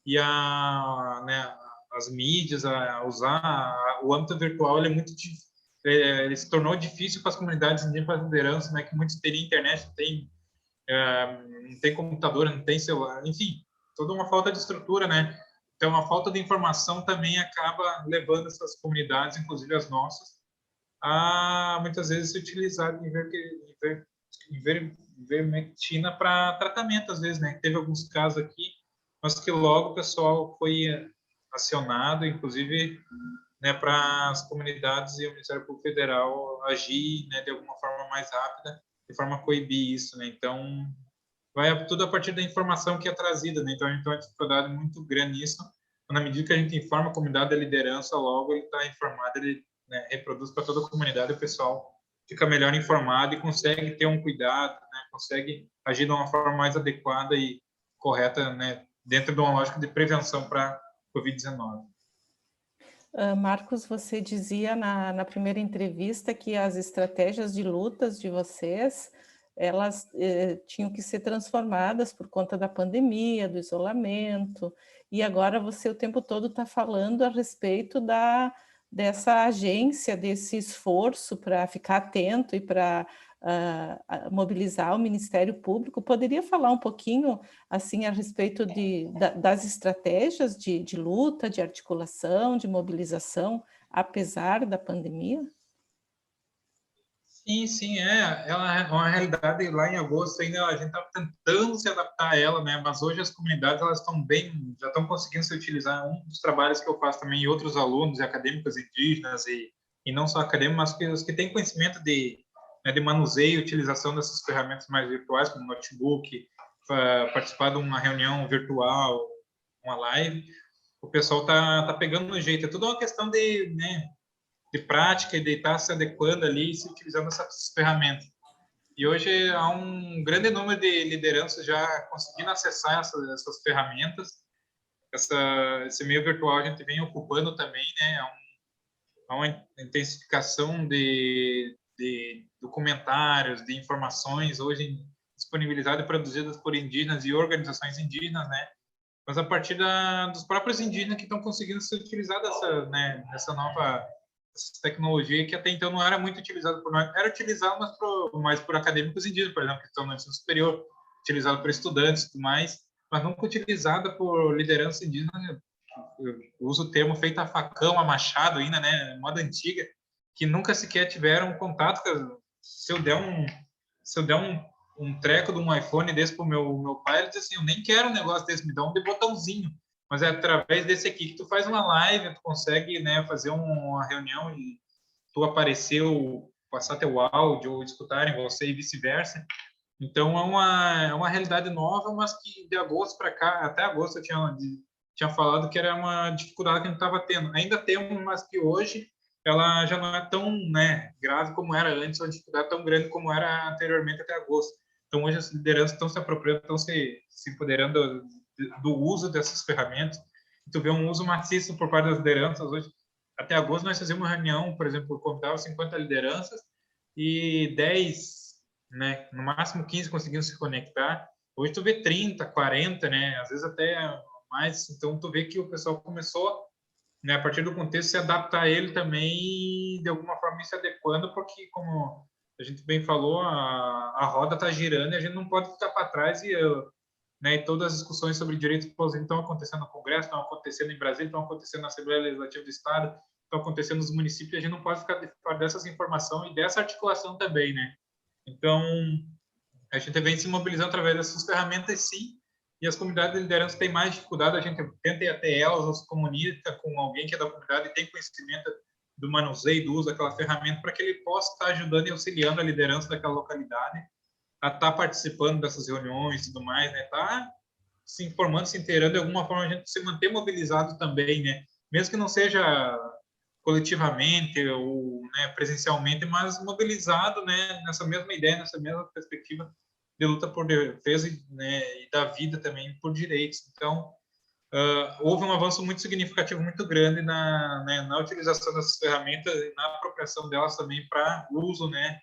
C: E né, as mídias, o âmbito virtual, ele é muito ele se tornou difícil para as comunidades indígenas, para as lideranças, né, que muitos teriam internet, não tem computador, não tem celular, enfim, toda uma falta de estrutura, né? Então, a falta de informação também acaba levando essas comunidades, inclusive as nossas, a muitas vezes se utilizar de ivermectina para tratamento, às vezes, né? Teve alguns casos aqui, mas que logo o pessoal foi acionado, inclusive, né, para as comunidades e o Ministério Público Federal agir, né, de alguma forma mais rápida, de forma a coibir isso, né? Então, vai tudo a partir da informação que é trazida, né? Então, a gente tem uma dificuldade muito grande nisso. Na medida que a gente informa a comunidade da liderança, logo ele está informado, ele, né, reproduz para toda a comunidade, o pessoal fica melhor informado e consegue ter um cuidado, né? Consegue agir de uma forma mais adequada e correta, né, dentro de uma lógica de prevenção para a Covid-19.
A: Marcos, você dizia na primeira entrevista que as estratégias de lutas de vocês, elas tinham que ser transformadas por conta da pandemia, do isolamento, e agora você o tempo todo está falando a respeito dessa agência, desse esforço para ficar atento e para mobilizar o Ministério Público. Poderia falar um pouquinho assim a respeito das estratégias de luta, de articulação, de mobilização, apesar da pandemia?
C: Sim, ela é uma realidade. Lá em agosto ainda a gente estava tentando se adaptar a ela, né? Mas hoje as comunidades elas já estão conseguindo se utilizar. Um dos trabalhos que eu faço também, e outros alunos e acadêmicos indígenas, e não só acadêmicos, mas os que têm conhecimento de manuseio e utilização dessas ferramentas mais virtuais, como notebook, participar de uma reunião virtual, uma live, o pessoal tá pegando no jeito. É tudo uma questão de, né, de prática e de estar se adequando ali e se utilizando essas ferramentas. E hoje há um grande número de lideranças já conseguindo acessar essas ferramentas. Esse meio virtual a gente vem ocupando também, né? Há uma intensificação de documentários, de informações hoje disponibilizadas e produzidas por indígenas e organizações indígenas, né? Mas a partir dos próprios indígenas que estão conseguindo se utilizar dessa nova tecnologia que até então não era muito utilizado por nós. Era utilizado mais por acadêmicos indígenas, por exemplo, que estão no ensino superior, utilizado por estudantes e tudo mais, mas nunca utilizada por liderança indígena. Eu uso o termo feito a facão, a machado ainda, né, moda antiga, que nunca sequer tiveram contato. Se eu der um treco de um iPhone desse pro meu pai, ele diz assim, eu nem quero um negócio desse, me dá um de botãozinho. Mas é através desse aqui que tu faz uma live, tu consegue, né, fazer uma reunião e tu aparecer, ou passar teu áudio, ou escutarem você e vice-versa. Então é uma realidade nova, mas que de agosto para cá, até agosto eu tinha falado que era uma dificuldade que a gente estava tendo. Ainda temos, mas que hoje ela já não é tão, né, grave como era antes, ou dificuldade tão grande como era anteriormente até agosto. Então hoje as lideranças estão se apropriando, estão se empoderando do uso dessas ferramentas. Tu vê um uso maciço por parte das lideranças hoje. Até agosto nós fazíamos uma reunião, por exemplo, convidava 50 lideranças e 10, né, no máximo 15 conseguiam se conectar. Hoje tu vê 30, 40, né, às vezes até mais. Então tu vê que o pessoal começou, né, a partir do contexto, se adaptar a ele também e de alguma forma se adequando, porque como a gente bem falou, a roda está girando e a gente não pode ficar para trás né, e todas as discussões sobre direitos estão acontecendo no Congresso, estão acontecendo em Brasília, estão acontecendo na Assembleia Legislativa do Estado, estão acontecendo nos municípios, e a gente não pode ficar de fora dessas informações e dessa articulação também, né? Então, a gente vem se mobilizando através dessas ferramentas, sim, e as comunidades de liderança têm mais dificuldade, a gente tenta ir até elas, ou se comunica com alguém que é da comunidade e tem conhecimento do manuseio, do uso daquela ferramenta, para que ele possa estar ajudando e auxiliando a liderança daquela localidade a estar participando dessas reuniões e tudo mais, né? Tá se informando, se inteirando, de alguma forma a gente se manter mobilizado também, né? Mesmo que não seja coletivamente ou, né, presencialmente, mas mobilizado, né, nessa mesma ideia, nessa mesma perspectiva de luta por defesa, né, e da vida também por direitos. Então, houve um avanço muito significativo, muito grande na utilização dessas ferramentas e na apropriação delas também para uso, né,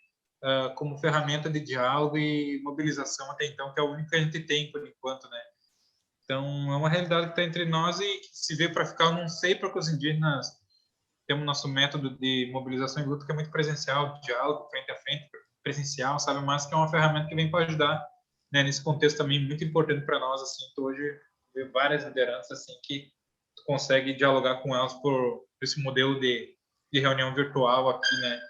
C: como ferramenta de diálogo e mobilização até então, que é a única que a gente tem por enquanto, né? Então, é uma realidade que está entre nós e que se vê para ficar. Eu não sei porque os indígenas temos nosso método de mobilização e luta que é muito presencial, diálogo, frente a frente, presencial, sabe? Mas que é uma ferramenta que vem para ajudar, né? Nesse contexto também muito importante para nós, assim, que hoje vê várias lideranças, assim, que consegue dialogar com elas por esse modelo de reunião virtual aqui, né?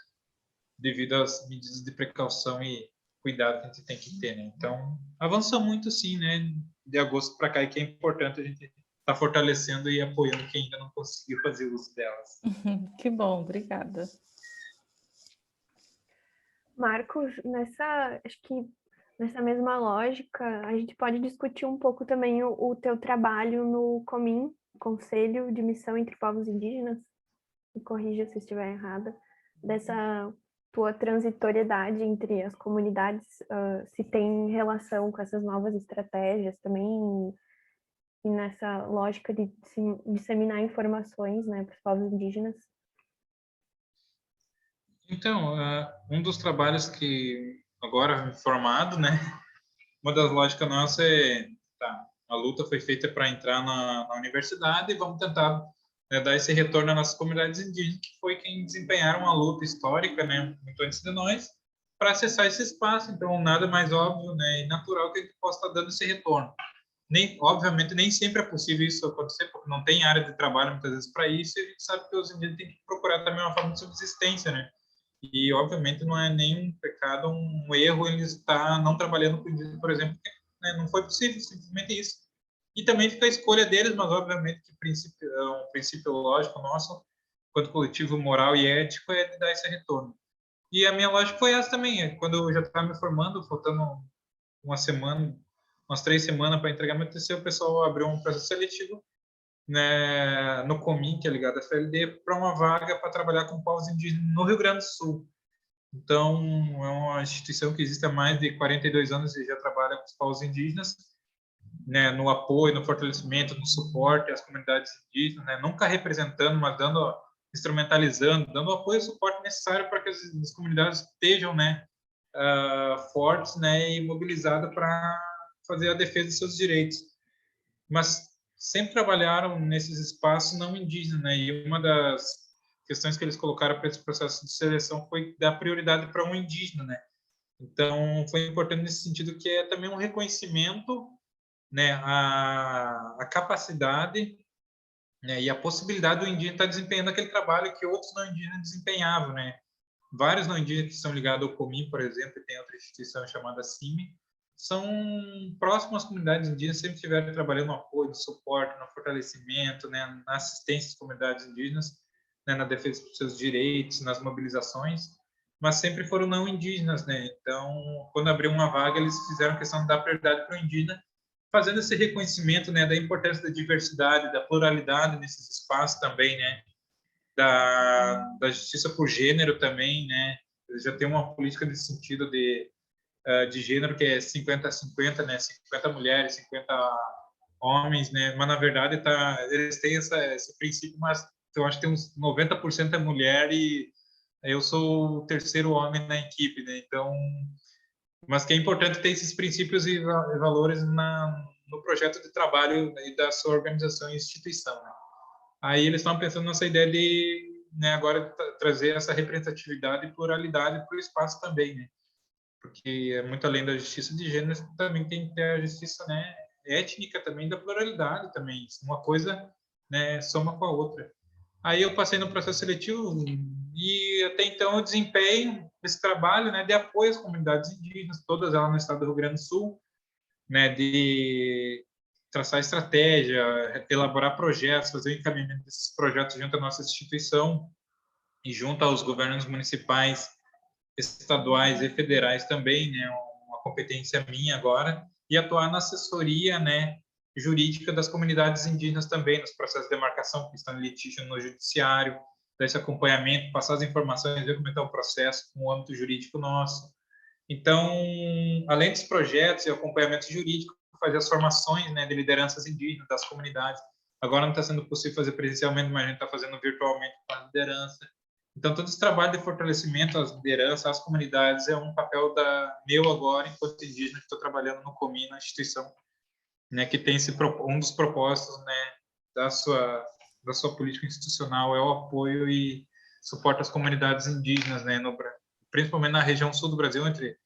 C: Devido às medidas de precaução e cuidado que a gente tem que ter, né? Então, avançou muito, sim, né? De agosto para cá, e que é importante a gente estar fortalecendo e apoiando quem ainda não conseguiu fazer uso delas.
A: Que bom, obrigada.
B: Marcos, acho que nessa mesma lógica, a gente pode discutir um pouco também o teu trabalho no COMIN, Conselho de Missão entre Povos Indígenas, me corrija se estiver errada, dessa tua transitoriedade entre as comunidades, se tem relação com essas novas estratégias também, e nessa lógica de disseminar informações, né, para os povos indígenas.
C: Então, um dos trabalhos que agora formado, né, uma das lógicas nossas é, tá, a luta foi feita para entrar na universidade e vamos tentar, né, dar esse retorno às nossas comunidades indígenas, que foi quem desempenharam uma luta histórica, né, muito antes de nós, para acessar esse espaço. Então, nada mais óbvio, né, e natural que a gente possa estar dando esse retorno. Obviamente, nem sempre é possível isso acontecer, porque não tem área de trabalho muitas vezes para isso, e a gente sabe que os indígenas têm que procurar também uma forma de subsistência, né? E, obviamente, não é nenhum pecado, um erro ele estar não trabalhando com indígenas, por exemplo, porque, né, não foi possível, simplesmente isso. E também fica a escolha deles, mas, obviamente, que um princípio lógico nosso, quanto coletivo moral e ético, é de dar esse retorno. E a minha lógica foi essa também. Quando eu já estava me formando, faltando uma semana, umas 3 semanas para entregar meu TCC, o pessoal abriu um processo seletivo, né, no COMIN, que é ligado à FLD, para uma vaga para trabalhar com povos indígenas no Rio Grande do Sul. Então, é uma instituição que existe há mais de 42 anos e já trabalha com os povos indígenas, né, no apoio, no fortalecimento, no suporte às comunidades indígenas, né, nunca representando, mas instrumentalizando, dando o apoio e suporte necessário para que as comunidades estejam, né, fortes, né, e mobilizadas para fazer a defesa de seus direitos. Mas sempre trabalharam nesses espaços não indígenas, né? E uma das questões que eles colocaram para esse processo de seleção foi dar prioridade para um indígena, né? Então, foi importante nesse sentido, que é também um reconhecimento, né, a capacidade, né, e a possibilidade do indígena estar desempenhando aquele trabalho que outros não indígenas desempenhavam, né? Vários não indígenas que são ligados ao COMIN, por exemplo, e tem outra instituição chamada CIMI, são próximas às comunidades indígenas, sempre estiveram trabalhando no apoio, no suporte, no fortalecimento, né, na assistência às comunidades indígenas, né, na defesa dos seus direitos, nas mobilizações, mas sempre foram não indígenas, né? Então, quando abriu uma vaga, eles fizeram questão de dar prioridade para o indígena, fazendo esse reconhecimento, né, da importância da diversidade, da pluralidade nesses espaços também, né, da justiça por gênero também, né? Eles já tem uma política nesse sentido de gênero que é 50-50, né? 50 mulheres, 50 homens, né? Mas na verdade eles têm esse princípio, mas eu acho que tem uns 90% é mulher e eu sou o terceiro homem na equipe, né? Então, mas que é importante ter esses princípios e valores no projeto de trabalho e da sua organização e instituição, né? Aí eles estão pensando nessa ideia de, né, agora trazer essa representatividade e pluralidade para o espaço também, né? Porque é muito além da justiça de gênero, também tem que ter a justiça, né, étnica também, da pluralidade também. Uma coisa, né, soma com a outra. Aí eu passei no processo seletivo e até então eu desempenho esse trabalho, né, de apoio às comunidades indígenas, todas elas no estado do Rio Grande do Sul, né, de traçar estratégia, elaborar projetos, fazer o encaminhamento desses projetos junto à nossa instituição e junto aos governos municipais, estaduais e federais também, né, uma competência minha agora, e atuar na assessoria, né, jurídica das comunidades indígenas também, nos processos de demarcação que estão em litígio no judiciário, dar esse acompanhamento, passar as informações, ver como está o processo com o âmbito jurídico nosso. Então, além dos projetos e acompanhamento jurídico, fazer as formações, né, de lideranças indígenas das comunidades. Agora não está sendo possível fazer presencialmente, mas a gente está fazendo virtualmente com a liderança. Então, todo esse trabalho de fortalecimento às lideranças, às comunidades, é um papel meu agora, enquanto indígena, que estou trabalhando no COMIN, na instituição, né, que tem um dos propósitos, né, da sua política institucional é o apoio e suporte às comunidades indígenas, né, principalmente na região sul do Brasil, entre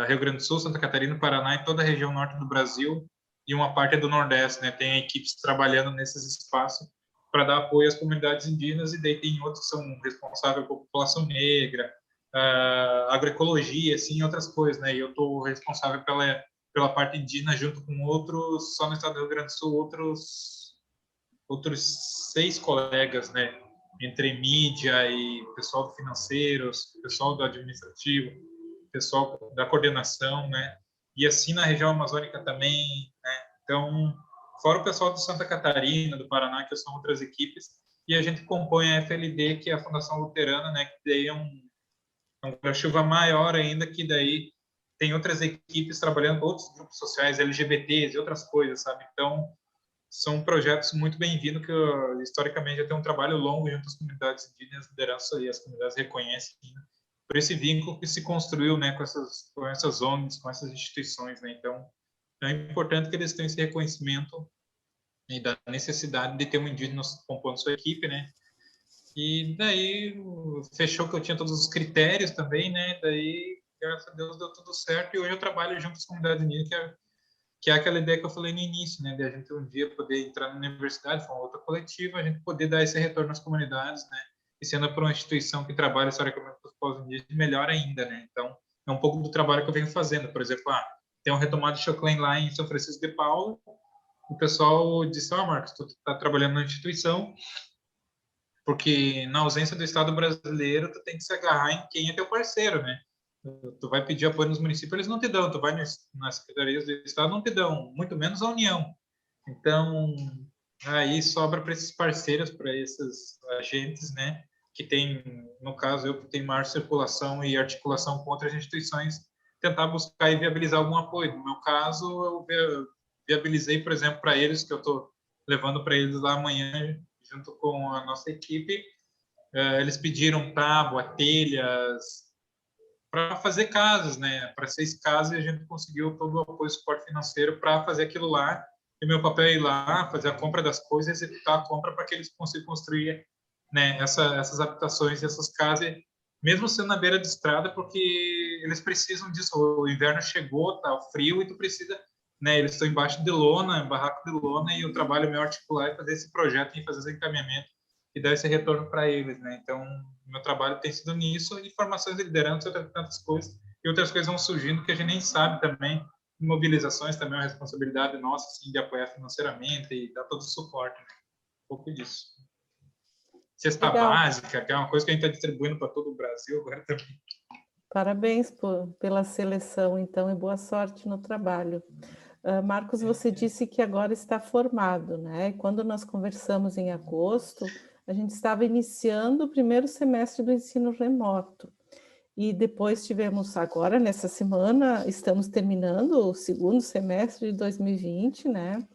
C: Rio Grande do Sul, Santa Catarina, Paraná e toda a região norte do Brasil, e uma parte do Nordeste, né? Tem equipes trabalhando nesses espaços para dar apoio às comunidades indígenas, e daí tem outros que são responsáveis por população negra, agroecologia, assim, outras coisas, né? E eu estou responsável pela parte indígena junto com outros, só no estado do Rio Grande do Sul, outros 6 colegas, né? Entre mídia e pessoal do financeiro, pessoal do administrativo, pessoal da coordenação, né? E assim na região amazônica também, né? Então, fora o pessoal de Santa Catarina, do Paraná, que são outras equipes, e a gente compõe a FLD, que é a Fundação Luterana, né? Que daí é um guarda-chuva maior ainda, que daí tem outras equipes trabalhando com outros grupos sociais, LGBTs e outras coisas, sabe? Então, são projetos muito bem-vindos, que historicamente já tem um trabalho longo junto às comunidades indígenas, liderança, e as comunidades reconhecem, né, por esse vínculo que se construiu, né, com essas ONGs, com essas instituições, né? Então, é importante que eles tenham esse reconhecimento e da necessidade de ter um indígena compondo sua equipe, né? E daí fechou que eu tinha todos os critérios também, né? Daí, graças a Deus, deu tudo certo, e hoje eu trabalho junto às comunidades indígenas, que é aquela ideia que eu falei no início, né, de a gente um dia poder entrar na universidade, com outra coletiva, a gente poder dar esse retorno às comunidades, né, e sendo por uma instituição que trabalha historicamente com os povos indígenas, melhor ainda, né. Então, é um pouco do trabalho que eu venho fazendo. Por exemplo, tem um retomado de Choclen lá em São Francisco de Paula, o pessoal disse: Marcos, tu está trabalhando na instituição, porque na ausência do Estado brasileiro, tu tem que se agarrar em quem é teu parceiro, né. Tu vai pedir apoio nos municípios, eles não te dão. Tu vai nas secretarias do Estado, não te dão, muito menos a União. Então, aí sobra para esses parceiros, para esses agentes, né, que tem, no caso, eu que tenho maior circulação e articulação com outras instituições, tentar buscar e viabilizar algum apoio. No meu caso, eu viabilizei, por exemplo, para eles, que eu estou levando para eles lá amanhã, junto com a nossa equipe, eles pediram tábua, telhas, para fazer casas, né? Para 6 casas, e a gente conseguiu todo o apoio e suporte financeiro para fazer aquilo lá. E meu papel é ir lá, fazer a compra das coisas e executar a compra para que eles consigam construir né, essas habitações e essas casas, mesmo sendo na beira de estrada, porque eles precisam disso. O inverno chegou, tá frio e tu precisa, né, eles estão embaixo de lona, barraco de lona, e o trabalho meu articular é fazer esse projeto e fazer esse encaminhamento e dar esse retorno para eles, né? Então, meu trabalho tem sido nisso, e formações de liderança e outras tantas coisas, e outras coisas vão surgindo que a gente nem sabe também. Mobilizações também é uma responsabilidade nossa, assim, de apoiar financeiramente e dar todo o suporte, né? Um pouco disso. Cesta
A: Legal.
C: básica, que é uma coisa que a gente está distribuindo para todo o Brasil agora também.
A: Parabéns pela seleção, então, e boa sorte no trabalho. Marcos, você disse que agora está formado, né? E quando nós conversamos em agosto, a gente estava iniciando o primeiro semestre do ensino remoto. E depois tivemos agora, nessa semana, estamos terminando o segundo semestre de 2020, né?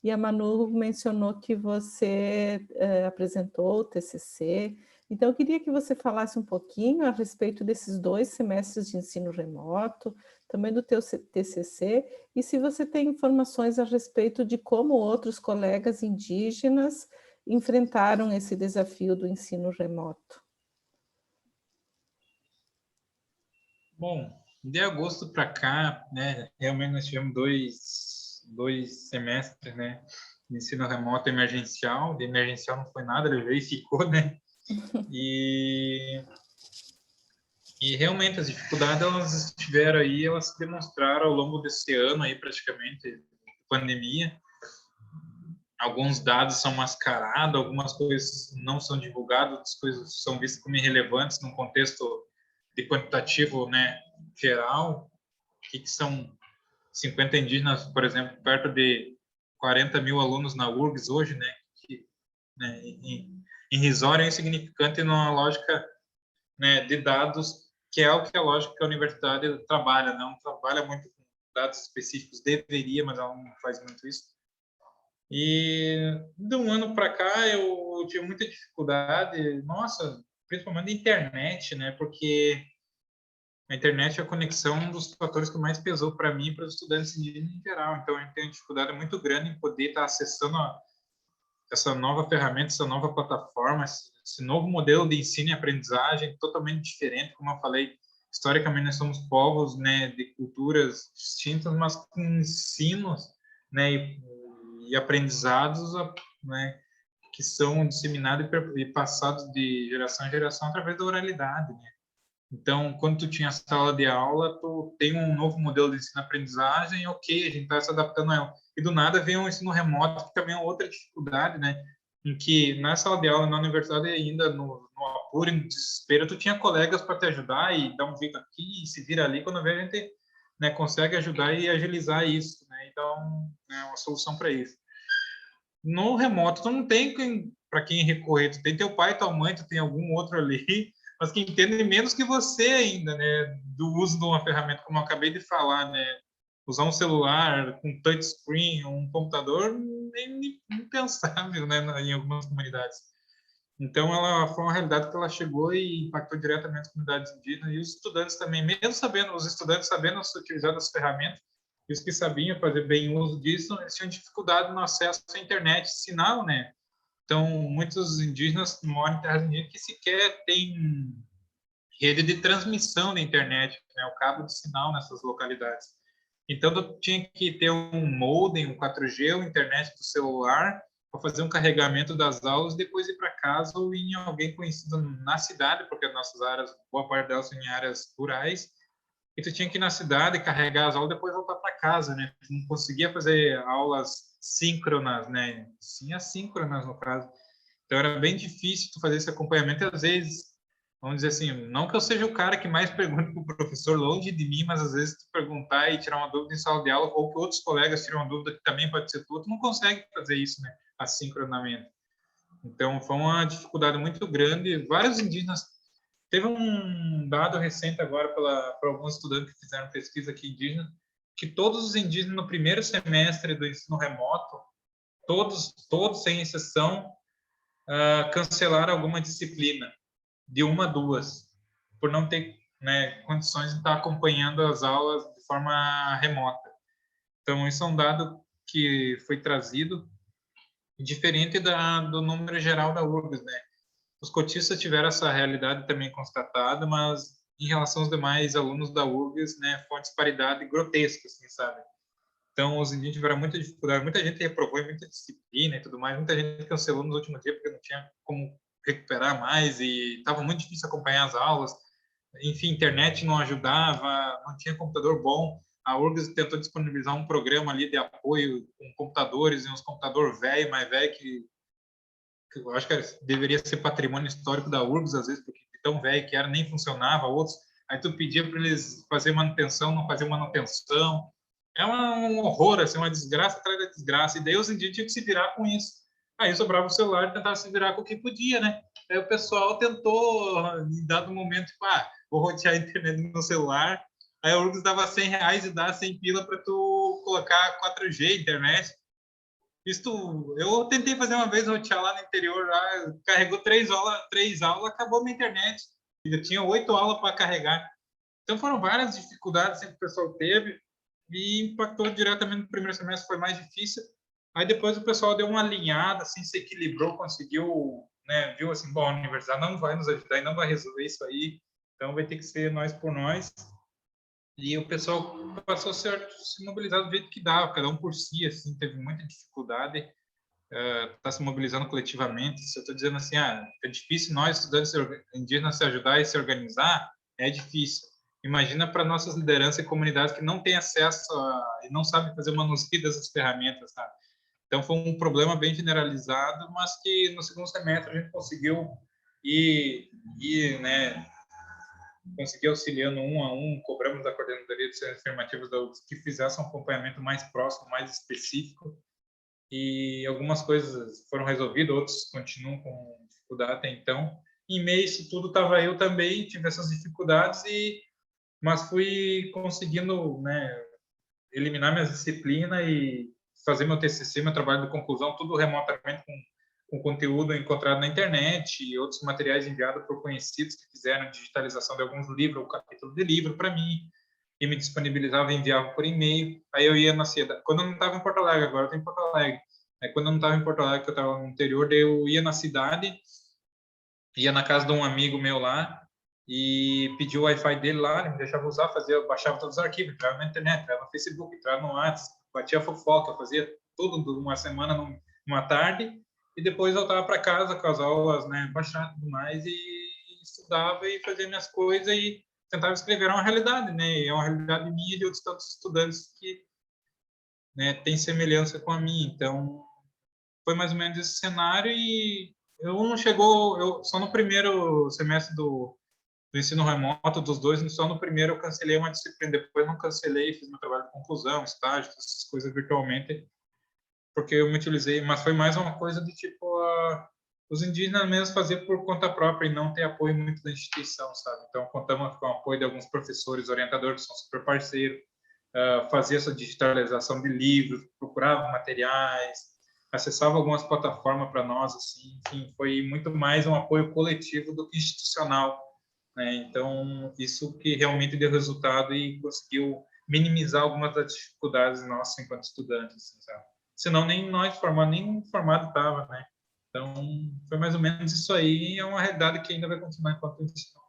A: E a Manu mencionou que você apresentou o TCC. Então, eu queria que você falasse um pouquinho a respeito desses 2 semestres de ensino remoto, também do teu TCC, e se você tem informações a respeito de como outros colegas indígenas enfrentaram esse desafio do ensino remoto.
C: Bom, de agosto para cá, né, realmente nós tivemos dois semestres, né, de ensino remoto emergencial. De emergencial não foi nada, ele veio e ficou, né? E realmente as dificuldades elas estiveram aí, elas se demonstraram ao longo desse ano aí, praticamente, pandemia. Alguns dados são mascarados, algumas coisas não são divulgadas, outras coisas são vistas como irrelevantes num contexto de quantitativo, né, geral. Que são 50 indígenas, por exemplo, perto de 40 mil alunos na URGS hoje, né, que, né, irrisório e insignificante numa lógica, né, de dados, que é o que a lógica que a universidade trabalha, não trabalha muito com dados específicos, deveria, mas ela não faz muito isso. E de um ano para cá eu tive muita dificuldade, nossa, principalmente na internet, né, porque a internet e a conexão é um dos fatores que mais pesou para mim e para os estudantes indígenas em geral. Então, eu tenho uma dificuldade muito grande em poder estar acessando essa nova ferramenta, essa nova plataforma, esse novo modelo de ensino e aprendizagem totalmente diferente. Como eu falei, historicamente nós somos povos, né, de culturas distintas, mas com ensinos, né, e aprendizados, né, que são disseminados e passados de geração em geração através da oralidade, né? Então, quando tu tinha sala de aula, tu tem um novo modelo de ensino-aprendizagem, ok, a gente está se adaptando a ela. E do nada vem um ensino remoto, que também é outra dificuldade, né? Em que na sala de aula, na universidade, ainda no apuro, no desespero, tu tinha colegas para te ajudar e dar um jeito aqui e se vira ali, quando vê a gente, né, consegue ajudar e agilizar isso, né? Então, é uma solução para isso. No remoto, tu não tem para quem recorrer, tu tem teu pai, tua mãe, tu tem algum outro ali, mas que entende menos que você ainda, né, do uso de uma ferramenta, como eu acabei de falar, né, usar um celular com touchscreen, um computador, nem impensável, né, em algumas comunidades. Então, ela foi uma realidade que ela chegou e impactou diretamente as comunidades indígenas e os estudantes também, mesmo sabendo, os estudantes sabendo se utilizar das ferramentas, e os que sabiam fazer bem uso disso, eles tinham dificuldade no acesso à internet, sinal, né? Então, muitos indígenas moram em terras indígenas que sequer têm rede de transmissão da internet, né, o cabo de sinal nessas localidades. Então, tu tinha que ter um modem, um 4G, ou internet do celular, para fazer um carregamento das aulas, depois ir para casa ou ir em alguém conhecido na cidade, porque as nossas áreas, boa parte delas são em áreas rurais, e tu tinha que ir na cidade, carregar as aulas, depois voltar para casa, né? Tu não conseguia fazer aulas síncronas, né? Sim, assíncronas, no caso. Então, era bem difícil tu fazer esse acompanhamento, e às vezes, vamos dizer assim, não que eu seja o cara que mais pergunta para o professor, longe de mim, mas às vezes tu perguntar e tirar uma dúvida em sala de aula, ou que outros colegas tiram uma dúvida que também pode ser tu não consegue fazer isso, né, assincronamente. Então, foi uma dificuldade muito grande. Vários indígenas... Teve um dado recente agora para alguns estudantes que fizeram pesquisa aqui indígena, que todos os indígenas no primeiro semestre do ensino remoto, todos sem exceção, cancelaram alguma disciplina, de uma a duas, por não ter, né, condições de estar acompanhando as aulas de forma remota. Então, isso é um dado que foi trazido diferente do número geral da URGS, né? os cotistas tiveram essa realidade também constatada, mas em relação aos demais alunos da URGS, né, foi uma disparidade grotesca, assim, sabe? Então, os indígenas tiveram muita dificuldade, muita gente reprovou em muita disciplina e tudo mais, muita gente cancelou nos últimos dias porque não tinha como recuperar mais e estava muito difícil acompanhar as aulas. Enfim, internet não ajudava, não tinha computador bom. A URGS tentou disponibilizar um programa ali de apoio com computadores e uns computadores velho, mais velho, que eu acho que deveria ser patrimônio histórico da URGS, às vezes, porque tão velho que era, nem funcionava, outros. Aí tu pedia para eles fazer manutenção, não faziam manutenção. É um horror, assim, uma desgraça atrás da desgraça. E daí os indígenas tinham que se virar com isso. Aí sobrava o celular e tentava se virar com o que podia, né? Aí o pessoal tentou, em dado momento, tipo, vou rotear a internet no meu celular. Aí a URGS dava R$100 e dá 100 pila para tu colocar 4G internet. Isto, eu tentei fazer uma vez rotear lá no interior, lá, carregou 3 aulas, acabou minha internet. Eu tinha 8 aulas para carregar. Então foram várias dificuldades que o pessoal teve e impactou diretamente no primeiro semestre, foi mais difícil. Aí depois o pessoal deu uma alinhada, assim, se equilibrou, conseguiu, né, viu assim, bom, a universidade não vai nos ajudar e não vai resolver isso aí, então vai ter que ser nós por nós. E o pessoal passou a se mobilizar do jeito que dava, cada um por si, assim, teve muita dificuldade, tá se mobilizando coletivamente. Se eu estou dizendo assim, é difícil nós, estudantes indígenas, se ajudar e se organizar, é difícil. Imagina para nossas lideranças e comunidades que não têm acesso e não sabem fazer o manuseio dessas ferramentas, sabe? Então, foi um problema bem generalizado, mas que no segundo semestre a gente conseguiu né, conseguir auxiliando um a um, cobramos da coordenadoria de serviços afirmativos da UFS que fizesse um acompanhamento mais próximo, mais específico, e algumas coisas foram resolvidas, outras continuam com dificuldade até então. Em meio a isso tudo, estava eu também, tive essas dificuldades, mas fui conseguindo, né, eliminar minhas disciplinas e fazer meu TCC, meu trabalho de conclusão, tudo remotamente com conteúdo encontrado na internet e outros materiais enviados por conhecidos que fizeram digitalização de alguns livros ou capítulo de livro para mim e me disponibilizava e enviava por e-mail. Aí eu ia na cidade, quando eu não estava em Porto Alegre, agora eu estou em Porto Alegre. Aí quando eu não estava em Porto Alegre, que eu estava no interior, daí eu ia na cidade, ia na casa de um amigo meu lá e pedi o Wi-Fi dele lá, ele me deixava usar, baixava todos os arquivos, entrava na internet, entrava no Facebook, entrava no WhatsApp, batia fofoca, fazia tudo de uma semana numa tarde e depois voltava para casa com as aulas, né, baixar tudo mais e estudava e fazia minhas coisas e tentava escrever uma realidade, né, e é uma realidade minha e de outros tantos estudantes que, né, tem semelhança com a minha. Então foi mais ou menos esse cenário e eu só no primeiro semestre do ensino remoto dos dois, só no primeiro eu cancelei uma disciplina, depois não cancelei, fiz meu trabalho de conclusão, estágio, essas coisas virtualmente, porque eu me utilizei, mas foi mais uma coisa do tipo, os indígenas mesmo fazer por conta própria e não ter apoio muito da instituição, sabe? Então, contamos com o apoio de alguns professores, orientadores que são super parceiros, fazia essa digitalização de livros, procurava materiais, acessava algumas plataformas para nós, assim, enfim, foi muito mais um apoio coletivo do que institucional, né? Então, isso que realmente deu resultado e conseguiu minimizar algumas das dificuldades nossas enquanto estudantes, assim, sabe? Senão nem nós formando, nem formado estava, né? Então, foi mais ou menos isso aí, e é uma realidade que ainda vai continuar enquanto o ensino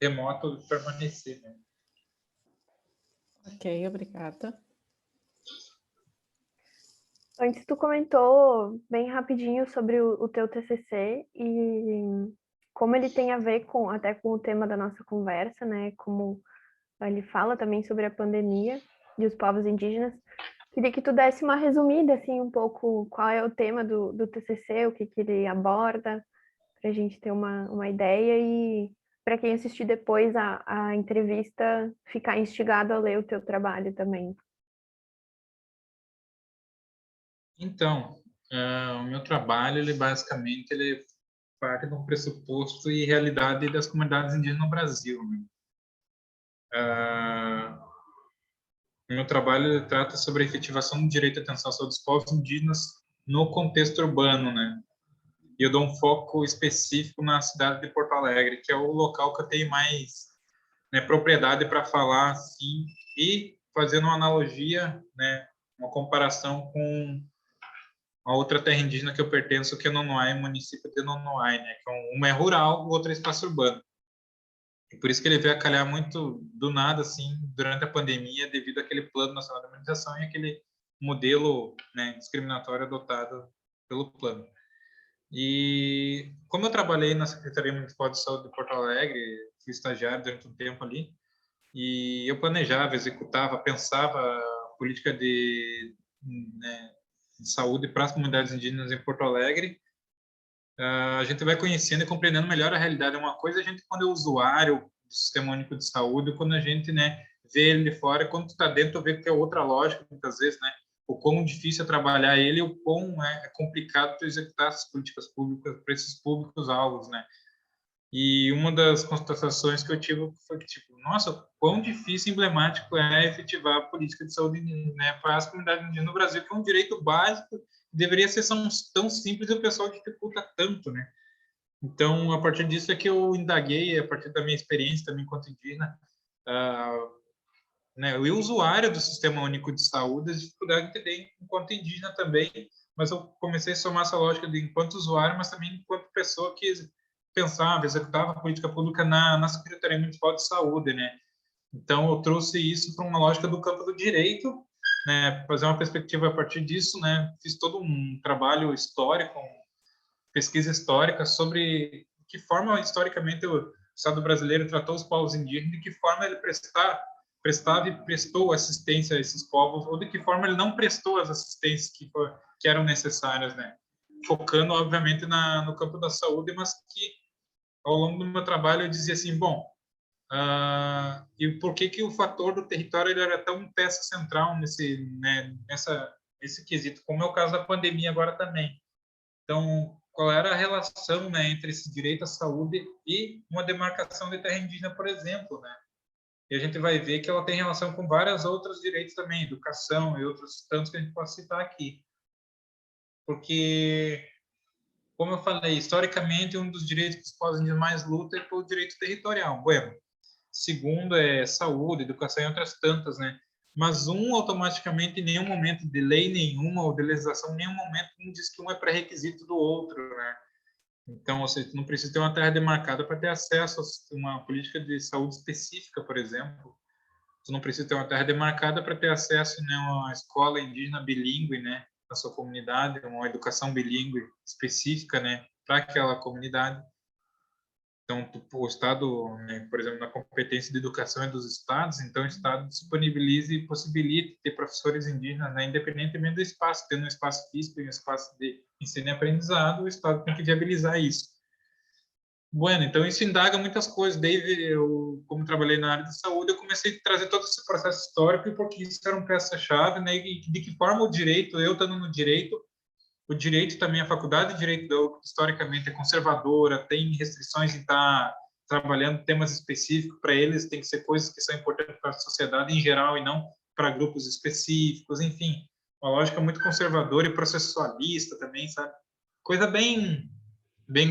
C: remoto permanecer, né?
A: Ok, obrigada.
B: Antes tu comentou bem rapidinho sobre o teu TCC e como ele tem a ver até com o tema da nossa conversa, né? Como ele fala também sobre a pandemia e os povos indígenas. Queria que tu desse uma resumida, assim, um pouco qual é o tema do TCC, o que ele aborda, para a gente ter uma ideia e para quem assistir depois a entrevista ficar instigado a ler o teu trabalho também.
C: Então, o meu trabalho, ele basicamente ele parte de um pressuposto e realidade das comunidades indígenas no Brasil, né? O meu trabalho trata sobre a efetivação do direito à atenção à saúde dos povos indígenas no contexto urbano, né? E eu dou um foco específico na cidade de Porto Alegre, que é o local que eu tenho mais, né, propriedade para falar, assim, e fazendo uma analogia, né, uma comparação com a outra terra indígena que eu pertenço, que é Nonoai, município de Nonoai, né? Que uma é rural, o outro é espaço urbano. E por isso que ele veio a calhar muito do nada, assim, durante a pandemia, devido àquele Plano Nacional de Imunização e aquele modelo, né, discriminatório adotado pelo plano. E como eu trabalhei na Secretaria Municipal de Saúde de Porto Alegre, fui estagiário durante um tempo ali, e eu planejava, executava, pensava a política né, de saúde para as comunidades indígenas em Porto Alegre. A gente vai conhecendo e compreendendo melhor a realidade. Uma coisa a gente, quando é usuário do Sistema Único de Saúde, quando a gente, né, vê ele de fora, quando tu está dentro, vê que é outra lógica, muitas vezes, né? O quão difícil é trabalhar ele, o quão é complicado tu executar as políticas públicas para esses públicos-alvos, né? E uma das constatações que eu tive foi que, tipo, nossa, quão difícil e emblemático é efetivar a política de saúde, né, para as comunidades indígenas no Brasil, que é um direito básico, deveria ser tão simples e o pessoal dificulta tanto, né? Então, a partir disso é que eu indaguei, a partir da minha experiência também enquanto indígena, né, eu usuário do Sistema Único de Saúde, as dificuldades que tem enquanto indígena também, mas eu comecei a somar essa lógica de enquanto usuário, mas também enquanto pessoa que pensava, executava a política pública na Secretaria Municipal de Saúde, né? Então, eu trouxe isso para uma lógica do campo do direito, né? Fazer uma perspectiva a partir disso, né? Fiz todo um trabalho histórico, pesquisa histórica sobre que forma, historicamente, o Estado brasileiro tratou os povos indígenas, de que forma ele prestava e prestou assistência a esses povos, ou de que forma ele não prestou as assistências que eram necessárias, né? Focando, obviamente, no campo da saúde, mas que, ao longo do meu trabalho, eu dizia assim, bom, e por que o fator do território ele era tão peça central nesse quesito, como é o caso da pandemia agora também. Então, qual era a relação, né, entre esse direito à saúde e uma demarcação de terra indígena, por exemplo, né? E a gente vai ver que ela tem relação com vários outros direitos também, educação e outros tantos que a gente pode citar aqui. Porque, como eu falei, historicamente, um dos direitos que os povos indígenas mais lutam é pelo direito territorial. Bueno, segundo é saúde, educação e outras tantas, né? Mas automaticamente, em nenhum momento de lei nenhuma ou de legislação, em nenhum momento diz que um é pré-requisito do outro, né? Então, ou seja, tu não precisa ter uma terra demarcada para ter acesso a uma política de saúde específica, por exemplo. Tu não precisa ter uma terra demarcada para ter acesso, né, a uma escola indígena bilíngue, né, na sua comunidade, uma educação bilíngue específica, né, para aquela comunidade. Então, o Estado, né, por exemplo, na competência de educação é dos estados, então o Estado disponibiliza e possibilita ter professores indígenas, né, independentemente do espaço, tendo um espaço físico e um espaço de ensino e aprendizado, o Estado tem que viabilizar isso. Bueno, então isso indaga muitas coisas. Desde eu, como trabalhei na área de saúde, eu comecei a trazer todo esse processo histórico e porque isso era uma peça-chave, né, e de que forma o direito, eu estando no direito, o direito também, a faculdade de direito historicamente é conservadora, tem restrições em estar trabalhando temas específicos para eles, tem que ser coisas que são importantes para a sociedade em geral e não para grupos específicos, enfim, uma lógica muito conservadora e processualista também, sabe? Coisa bem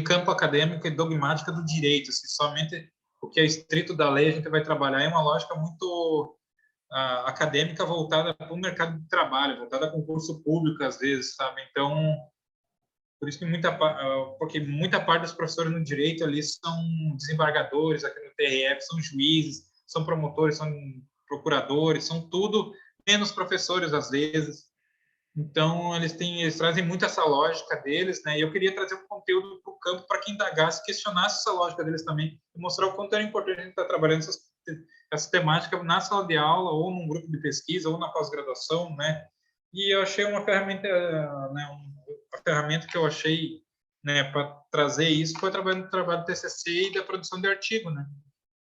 C: campo acadêmico e dogmática do direito, assim, somente o que é estrito da lei a gente vai trabalhar é uma lógica muito acadêmica voltada para o mercado de trabalho, voltada a concurso público às vezes, sabe? Então, por isso que porque muita parte dos professores no direito ali são desembargadores, aqui no TRF são juízes, são promotores, são procuradores, são tudo menos professores às vezes. Então, eles trazem muito essa lógica deles, né? E eu queria trazer um conteúdo para o campo para quem indagasse, questionasse essa lógica deles também e mostrar o quanto era importante a gente estar trabalhando essa temática na sala de aula ou num grupo de pesquisa ou na pós-graduação, né? E eu achei uma ferramenta, né? Uma ferramenta que eu achei, né? Para trazer isso foi através do trabalho do TCC e da produção de artigo, né?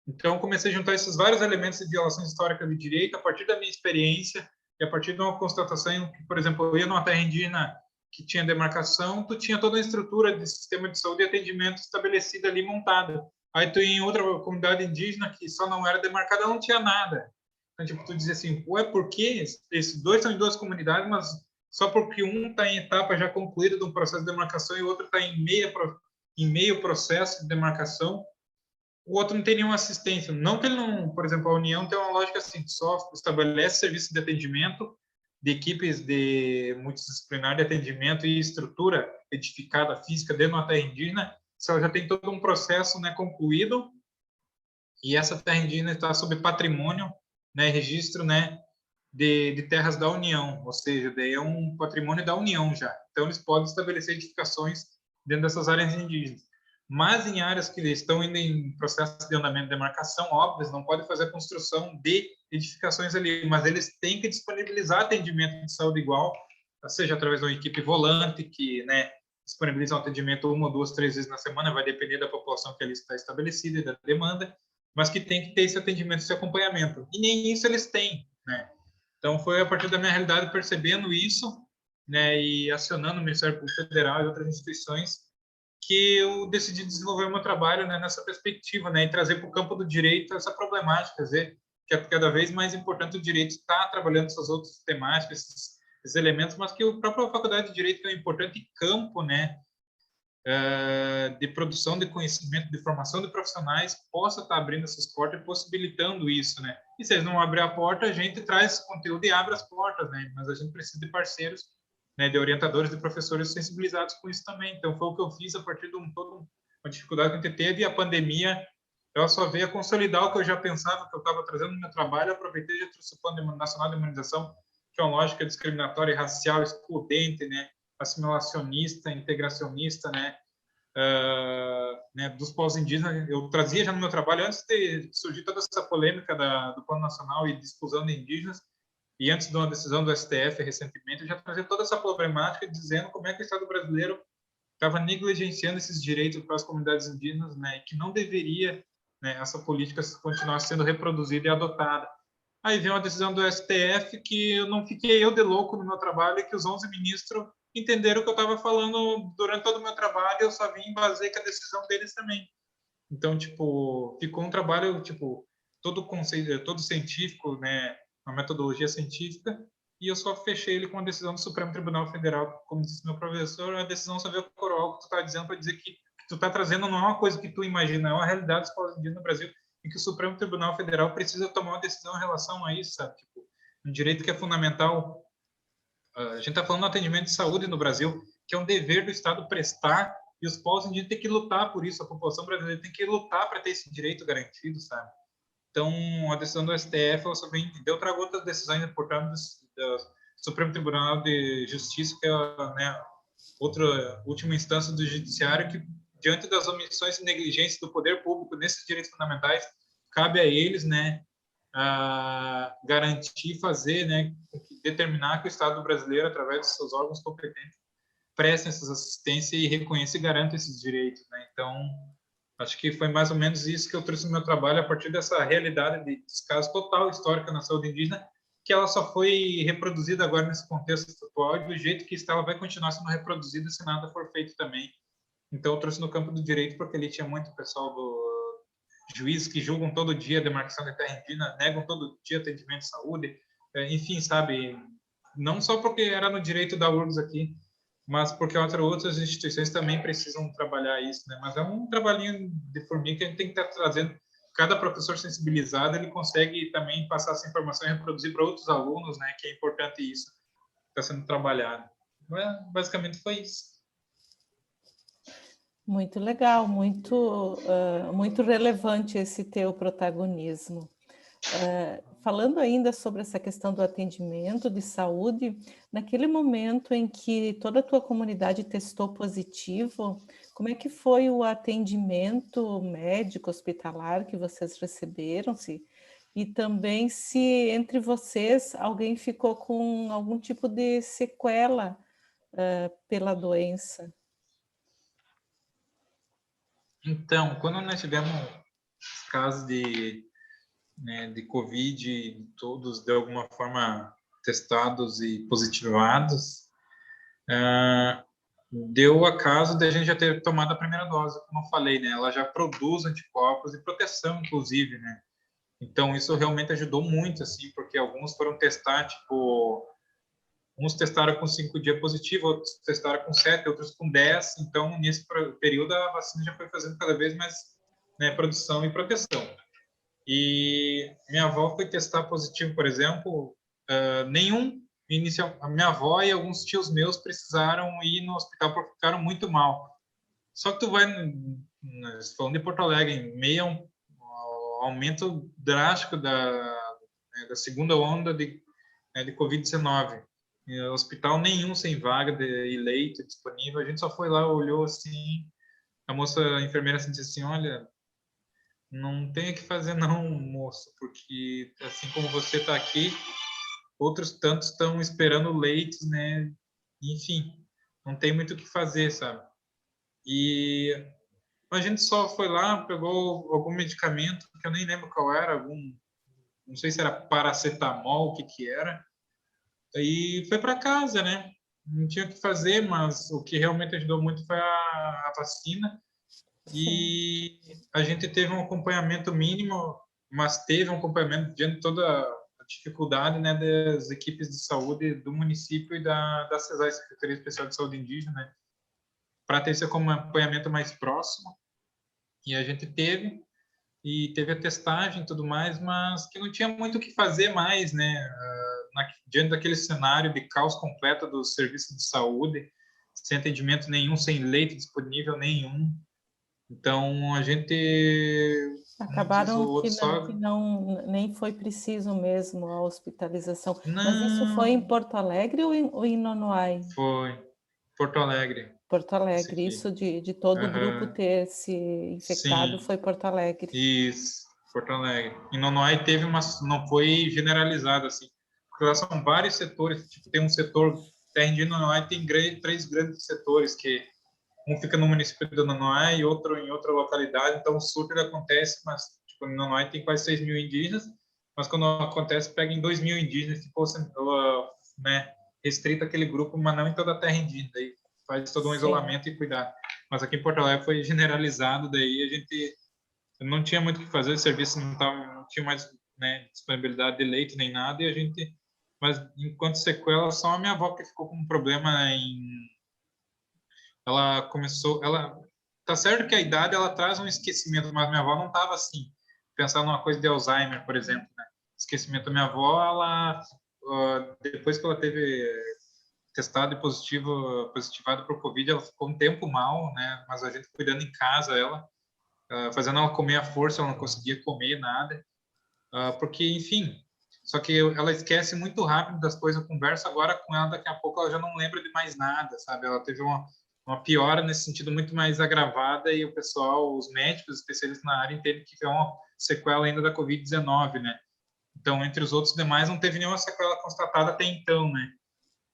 C: Então, eu comecei a juntar esses vários elementos de violações históricas de direito a partir da minha experiência e a partir de uma constatação em que, por exemplo, eu ia numa terra indígena que tinha demarcação, tu tinha toda a estrutura de sistema de saúde e atendimento estabelecida ali, montada. Aí tu ia em outra comunidade indígena que só não era demarcada, não tinha nada. Então, tipo, tu dizia assim, ué, por que esses dois são em duas comunidades, mas só porque um está em etapa já concluída de um processo de demarcação e o outro está em meio processo de demarcação, o outro não tem nenhuma assistência. Não que ele não, por exemplo, a União tem uma lógica assim, só estabelece serviço de atendimento de equipes de multidisciplinar de atendimento e estrutura edificada física dentro de uma terra indígena, se ela já tem todo um processo, né, concluído, e essa terra indígena está sob patrimônio, né, registro, né, de terras da União, ou seja, daí é um patrimônio da União já. Então, eles podem estabelecer edificações dentro dessas áreas indígenas. Mas em áreas que estão ainda em processo de andamento de demarcação, óbvio, eles não podem fazer a construção de edificações ali, mas eles têm que disponibilizar atendimento de saúde igual, seja através de uma equipe volante, que, né, disponibiliza um atendimento 1, 2, 3 vezes na semana, vai depender da população que ali está estabelecida e da demanda, mas que tem que ter esse atendimento, esse acompanhamento. E nem isso eles têm, né? Então, foi a partir da minha realidade, percebendo isso, né, e acionando o Ministério Público Federal e outras instituições, que eu decidi desenvolver o meu trabalho, né, nessa perspectiva, né, e trazer para o campo do direito essa problemática, quer dizer, que é cada vez mais importante o direito estar trabalhando essas outras temáticas, esses elementos, mas que a própria Faculdade de Direito é um importante campo, né, de produção de conhecimento, de formação de profissionais, possa estar abrindo essas portas e possibilitando isso, né? E se eles não abrir a porta, a gente traz esse conteúdo e abre as portas, né? Mas a gente precisa de parceiros, né, de orientadores, de professores sensibilizados com isso também. Então, foi o que eu fiz a partir de toda uma dificuldade que a gente teve, e a pandemia, ela só veio a consolidar o que eu já pensava, que eu estava trazendo no meu trabalho. Eu aproveitei e já trouxe o Plano Nacional de Imunização, que é uma lógica discriminatória e racial excludente, né, assimilacionista, integracionista, né, né, dos povos indígenas. Eu trazia já no meu trabalho, antes de surgir toda essa polêmica do Plano Nacional e de exclusão de indígenas, e antes de uma decisão do STF recentemente, eu já trazia toda essa problemática, dizendo como é que o Estado brasileiro estava negligenciando esses direitos para as comunidades indígenas, né, e que não deveria, né, essa política continuar sendo reproduzida e adotada. Aí veio uma decisão do STF que eu não fiquei eu de louco no meu trabalho, e que os 11 ministros entenderam o que eu estava falando durante todo o meu trabalho, e eu só vim em base com a decisão deles também. Então, tipo, ficou um trabalho, tipo, todo conceito, todo científico, né, uma metodologia científica, e eu só fechei ele com a decisão do Supremo Tribunal Federal. Como disse meu professor, a decisão só veio coroar o que tu está dizendo, para dizer que tu está trazendo não é uma coisa que tu imagina, é uma realidade dos povos indígenas no Brasil, e que o Supremo Tribunal Federal precisa tomar uma decisão em relação a isso, sabe? Tipo, um direito que é fundamental. A gente está falando do atendimento de saúde no Brasil, que é um dever do Estado prestar, e os povos indígenas têm que lutar por isso, a população brasileira tem que lutar para ter esse direito garantido, sabe? Então, a decisão do STF, ela só vem, deu outra outras decisões importantes do Supremo Tribunal de Justiça, que é, né, outra última instância do judiciário, que, diante das omissões e negligências do poder público nesses direitos fundamentais, cabe a eles, né, a garantir, fazer, né, determinar que o Estado brasileiro, através dos seus órgãos competentes, preste essas assistências e reconheça e garanta esses direitos, né? Então, acho que foi mais ou menos isso que eu trouxe no meu trabalho, a partir dessa realidade de descaso total histórica na saúde indígena, que ela só foi reproduzida agora nesse contexto atual, e do jeito que está, ela vai continuar sendo reproduzida se nada for feito também. Então, eu trouxe no campo do direito, porque ali tinha muito pessoal juízes que julgam todo dia a demarcação de terra indígena, negam todo dia atendimento de saúde, enfim, sabe? Não só porque era no direito da URGS aqui, mas porque outras instituições também precisam trabalhar isso, né? Mas é um trabalhinho de formiga que a gente tem que estar trazendo. Cada professor sensibilizado, ele consegue também passar essa informação e reproduzir para outros alunos, né? Que é importante isso, está sendo trabalhado. Basicamente foi isso.
A: Muito legal, muito relevante esse teu protagonismo. Falando ainda sobre essa questão do atendimento de saúde, naquele momento em que toda a tua comunidade testou positivo, como é que foi o atendimento médico hospitalar que vocês receberam? E também se entre vocês alguém ficou com algum tipo de sequela pela doença?
C: Então, quando nós tivemos casos né, de Covid, todos de alguma forma testados e positivados, deu a caso de a gente já ter tomado a primeira dose, como eu falei, né? Ela já produz anticorpos e proteção, inclusive, né? Então, isso realmente ajudou muito, assim, porque alguns foram testar, tipo, uns testaram com 5 dias positivo, outros testaram com 7, outros com 10. Então, nesse período, a vacina já foi fazendo cada vez mais, né, produção e proteção. E minha avó foi testar positivo, por exemplo, nenhum a minha avó e alguns tios meus precisaram ir no hospital porque ficaram muito mal. Só que tu vai, falando de Porto Alegre, em meio a um aumento drástico da segunda onda de Covid-19. Hospital nenhum sem vaga e leito disponível. A gente só foi lá, olhou assim, a enfermeira assim, disse assim, olha, não tem o que fazer não, moço, porque assim como você está aqui, outros tantos estão esperando leitos, né? Enfim, não tem muito o que fazer, sabe? E a gente só foi lá, pegou algum medicamento, que eu nem lembro qual era, não sei se era paracetamol, o que era, e foi para casa, né? Não tinha o que fazer, mas o que realmente ajudou muito foi a vacina.
A: Sim.
C: E a gente teve um acompanhamento mínimo, mas teve um acompanhamento diante de toda a dificuldade, né, das equipes de saúde do município e da CESAI, Secretaria Especial de Saúde Indígena, né, para ter esse acompanhamento mais próximo. E a gente teve a testagem e tudo mais, mas que não tinha muito o que fazer mais, né, diante daquele cenário de caos completo do serviço de saúde, sem atendimento nenhum, sem leito disponível nenhum. Então, a gente, como diz o
A: Acabaram
C: outro,
A: que
C: só...
A: não nem foi preciso mesmo a hospitalização. Mas isso foi em
C: Não,
A: Porto Alegre ou em Nonoai?
C: foi Porto Alegre,
A: Porto
C: esse
A: Alegre.
C: aqui.
A: Isso de todo o grupo
C: Aham,
A: ter se infectado
C: sim,
A: foi Porto Alegre.
C: isso, Porto Alegre. Em Nonoai não foi generalizado, assim, porque lá são vários setores, tipo, tem um setor, terra indígena em Nonoai tem três grandes setores, que um fica no município de Nonoai e outro em outra localidade, então o surto acontece, mas tipo, em Nonoai tem quase 6 mil indígenas, mas quando acontece pega em 2 mil indígenas, ficou né, restrito aquele grupo, mas não em toda a terra indígena, daí faz todo um
A: Sim,
C: isolamento e cuidado. Mas aqui em Porto Alegre foi generalizado, daí a gente não tinha muito o que fazer, o serviço não tinha mais, né, disponibilidade de leito nem nada, e a gente, mas enquanto sequela, só a minha avó que ficou com um problema ela tá certo que a idade ela traz um esquecimento, mas minha avó não estava assim. Pensar numa coisa de Alzheimer, por exemplo, né? Esquecimento da minha avó, ela depois que ela teve testado e positivado para o Covid, ela ficou um tempo mal, né? Mas a gente cuidando em casa ela, fazendo ela comer à força, ela não conseguia comer nada, porque enfim. Só que ela esquece muito rápido das coisas. Eu converso agora com ela, daqui a pouco ela já não lembra de mais nada, sabe? Ela teve uma piora nesse sentido muito mais agravada e o pessoal, os médicos, os especialistas na área entendem que é uma sequela ainda da Covid-19, né? Então, entre os outros demais, não teve nenhuma sequela constatada até então, né?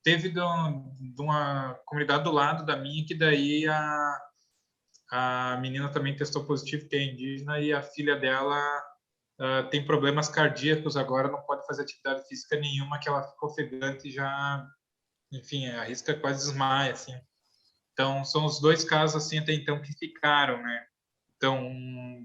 C: Teve de uma comunidade do lado da minha, que daí a menina também testou positivo, que é indígena, e a filha dela tem problemas cardíacos agora, não pode fazer atividade física nenhuma, que ela ficou ofegante e já, enfim, arrisca quase desmaia, assim. Então, são os dois casos, assim, até então, que ficaram, né? Então,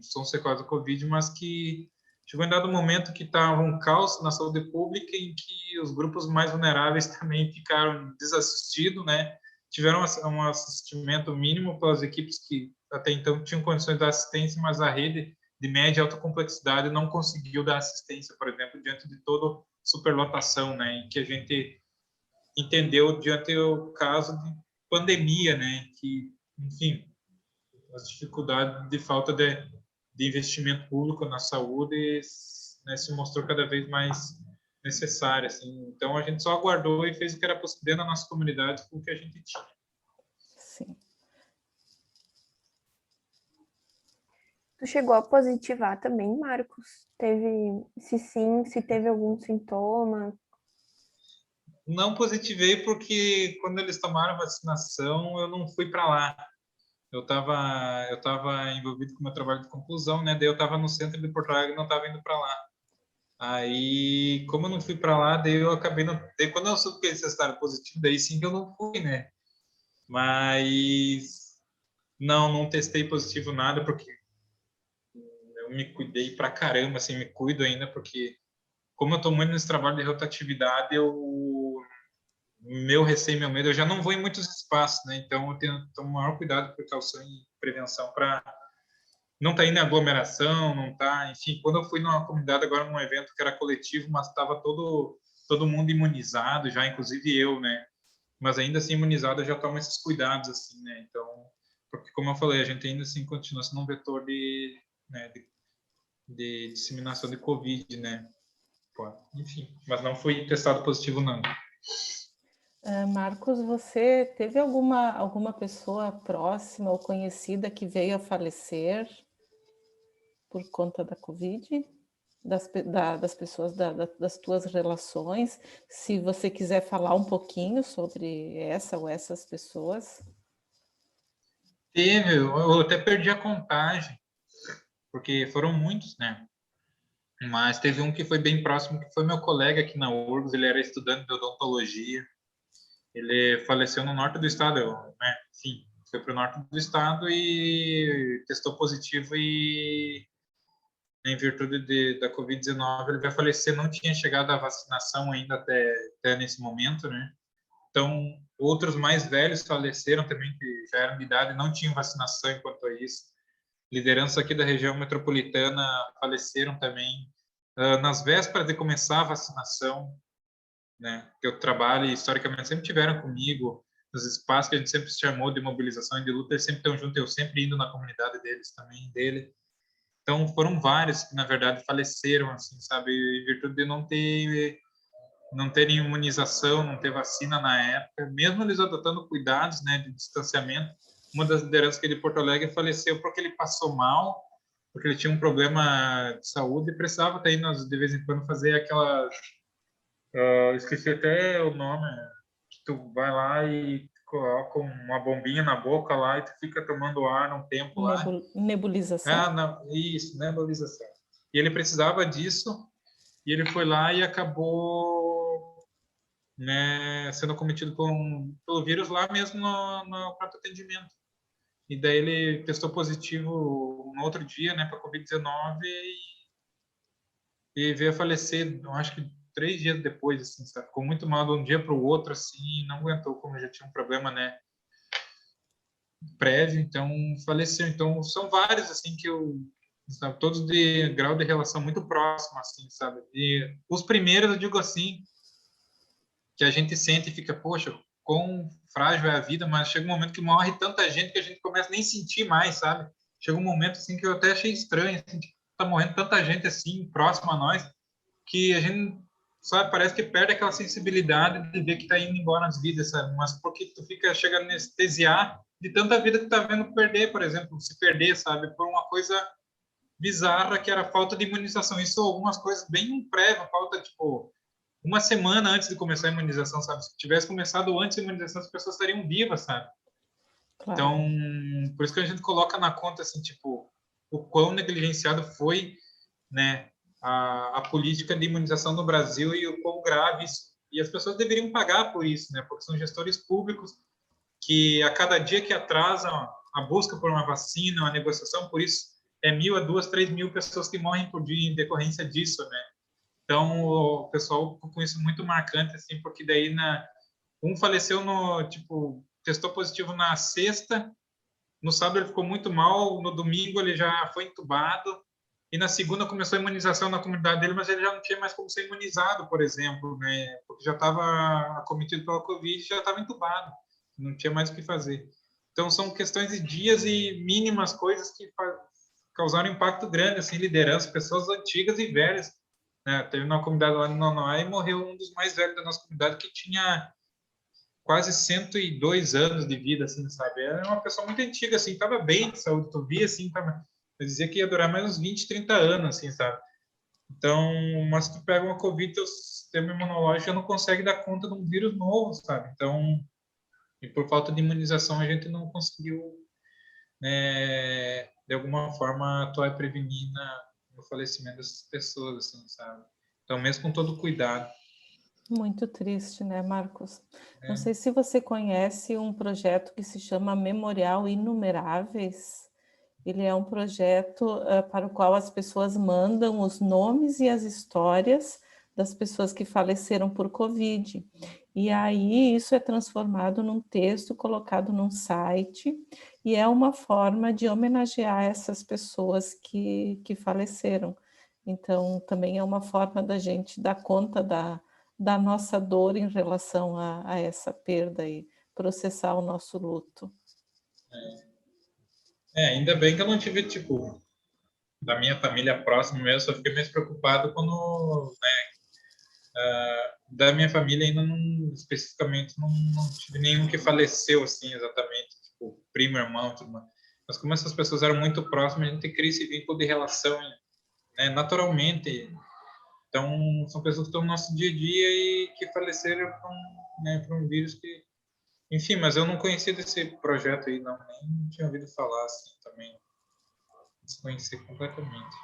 C: são sequelas do Covid, mas que chegou em dado momento que estava um caos na saúde pública em que os grupos mais vulneráveis também ficaram desassistidos, né? Tiveram um assistimento mínimo pelas equipes que até então tinham condições de dar assistência, mas a rede de média e alta complexidade não conseguiu dar assistência, por exemplo, diante de toda superlotação, né? Em que a gente entendeu diante do caso de pandemia, né? Que, enfim, as dificuldades de falta de investimento público na saúde, né, se mostrou cada vez mais necessária. Assim. Então, a gente só aguardou e fez o que era possível dentro da nossa comunidade com o que a gente tinha.
A: sim.
B: Tu chegou a positivar também, Marcos? Teve, se sim, se teve algum sintoma?
C: Não positivei porque quando eles tomaram a vacinação, eu não fui para lá. Eu tava envolvido com o meu trabalho de conclusão, né? Daí eu estava no centro de Porto Alegre e não estava indo para lá. Aí, como eu não fui para lá, daí eu acabei não. Daí quando eu soube que eles testaram positivo, daí sim que eu não fui, né? Mas não testei positivo nada, porque eu me cuidei pra caramba, assim, me cuido ainda, porque como eu tô muito nesse trabalho de rotatividade, meu receio, meu medo, eu já não vou em muitos espaços, né? Então eu tenho o maior cuidado, precaução e prevenção para não estar indo em aglomeração, não tá, enfim, quando eu fui numa comunidade agora num evento que era coletivo, mas estava todo todo mundo imunizado já, inclusive eu, né? Mas ainda assim imunizado eu já tomo esses cuidados, assim, né? Então, porque como eu falei, a gente ainda assim continua sendo um vetor né, de disseminação de Covid, né? Pô, enfim, mas não fui testado positivo, não.
A: Marcos, você teve alguma pessoa próxima ou conhecida que veio a falecer por conta da Covid? Das pessoas, das tuas relações? Se você quiser falar um pouquinho sobre essa ou essas pessoas.
C: Teve, eu até perdi a contagem, porque foram muitos, né? Mas teve um que foi bem próximo, que foi meu colega aqui na URGS, ele era estudante de odontologia. Ele faleceu no norte do estado, né? Sim, foi para o norte do estado e testou positivo e em virtude da Covid-19 ele vai falecer. Não tinha chegado a vacinação ainda até nesse momento, né? Então, outros mais velhos faleceram também, que já eram de idade, não tinham vacinação enquanto a isso. Lideranças aqui da região metropolitana faleceram também nas vésperas de começar a vacinação, né? Que eu trabalho e historicamente sempre tiveram comigo, nos espaços que a gente sempre se chamou de mobilização e de luta, eles sempre estão juntos, eu sempre indo na comunidade deles também, dele. Então, foram vários que, na verdade, faleceram, assim, sabe, em virtude de não terem imunização, não ter vacina na época, mesmo eles adotando cuidados, né, de distanciamento. Uma das lideranças aqui de Porto Alegre faleceu porque ele passou mal, porque ele tinha um problema de saúde e precisava estar indo de vez em quando fazer aquela, esqueci até o nome, que tu vai lá e coloca uma bombinha na boca lá e tu fica tomando ar um tempo lá.
A: Nebulização?
C: Não, isso, nebulização. E ele precisava disso, e ele foi lá e acabou, né, sendo acometido pelo vírus lá mesmo no pronto atendimento. E daí ele testou positivo no outro dia, né, para Covid-19 e veio a falecer, eu acho que 3 dias depois, assim, sabe? Ficou muito mal de um dia para o outro, assim, não aguentou, como já tinha um problema, né, prévio, então faleceu. Então são vários, assim, que eu, sabe, todos de grau de relação muito próximo, assim, sabe? E os primeiros, eu digo assim, que a gente sente e fica, poxa, quão frágil é a vida, mas chega um momento que morre tanta gente que a gente começa a nem sentir mais, sabe? Chega um momento assim que eu até achei estranho, assim, que tá morrendo tanta gente assim próximo a nós, que a gente, sabe, parece que perde aquela sensibilidade de ver que tá indo embora as vidas, sabe? Mas porque tu fica chega a anestesiar de tanta vida que tá vendo perder, por exemplo, se perder, sabe, por uma coisa bizarra que era a falta de imunização. Isso algumas coisas bem prévia, falta tipo uma semana antes de começar a imunização, sabe? Se tivesse começado antes da imunização, as pessoas estariam vivas, sabe?
A: Claro.
C: Então, por isso que a gente coloca na conta, assim, tipo, o quão negligenciado foi, né, a política de imunização no Brasil e o quão grave isso. E as pessoas deveriam pagar por isso, né? Porque são gestores públicos que, a cada dia que atrasam a busca por uma vacina, uma negociação, por isso é 1.000 a 2, 3 mil pessoas que morrem por dia em decorrência disso, né? Então, o pessoal ficou com isso muito marcante, assim, porque daí um faleceu tipo, testou positivo na sexta, no sábado ele ficou muito mal, no domingo ele já foi entubado, e na segunda começou a imunização na comunidade dele, mas ele já não tinha mais como ser imunizado, por exemplo, né? Porque já estava acometido pela Covid, já estava entubado, não tinha mais o que fazer. Então, são questões de dias e mínimas coisas que causaram impacto grande, assim, liderança, pessoas antigas e velhas, né? Teve uma comunidade lá no Nonoá e morreu um dos mais velhos da nossa comunidade, que tinha quase 102 anos de vida, assim, sabe? Era uma pessoa muito antiga, assim, estava bem de saúde, tu via, assim, eu dizia que ia durar mais uns 20, 30 anos, assim, sabe? Então, mas se tu pega uma Covid, teu sistema imunológico já não consegue dar conta de um vírus novo, sabe? Então, e por falta de imunização, a gente não conseguiu, né, de alguma forma, atuar e prevenir no falecimento dessas pessoas, assim, sabe? Então, mesmo com todo cuidado.
A: Muito triste, né, Marcos? Não
C: Né?
A: sei se você conhece um projeto que se chama Memorial Inumeráveis. Ele é um projeto para o qual as pessoas mandam os nomes e as histórias das pessoas que faleceram por Covid. E aí isso é transformado num texto colocado num site, e é uma forma de homenagear essas pessoas que faleceram. Então, também é uma forma da gente dar conta da nossa dor em relação a essa perda e processar o nosso luto.
C: Ainda bem que eu não tive, tipo, da minha família próxima mesmo, só fiquei mais preocupado quando, da minha família ainda não, especificamente, não tive nenhum que faleceu, assim, exatamente, tipo, primo, irmão, tudo mais. Mas como essas pessoas eram muito próximas, a gente cria esse vínculo de relação, né, naturalmente. Então, são pessoas que estão no nosso dia a dia e que faleceram por um vírus que... Enfim, mas eu não conhecia desse projeto aí, não, nem tinha ouvido falar, assim, também. Desconheci completamente.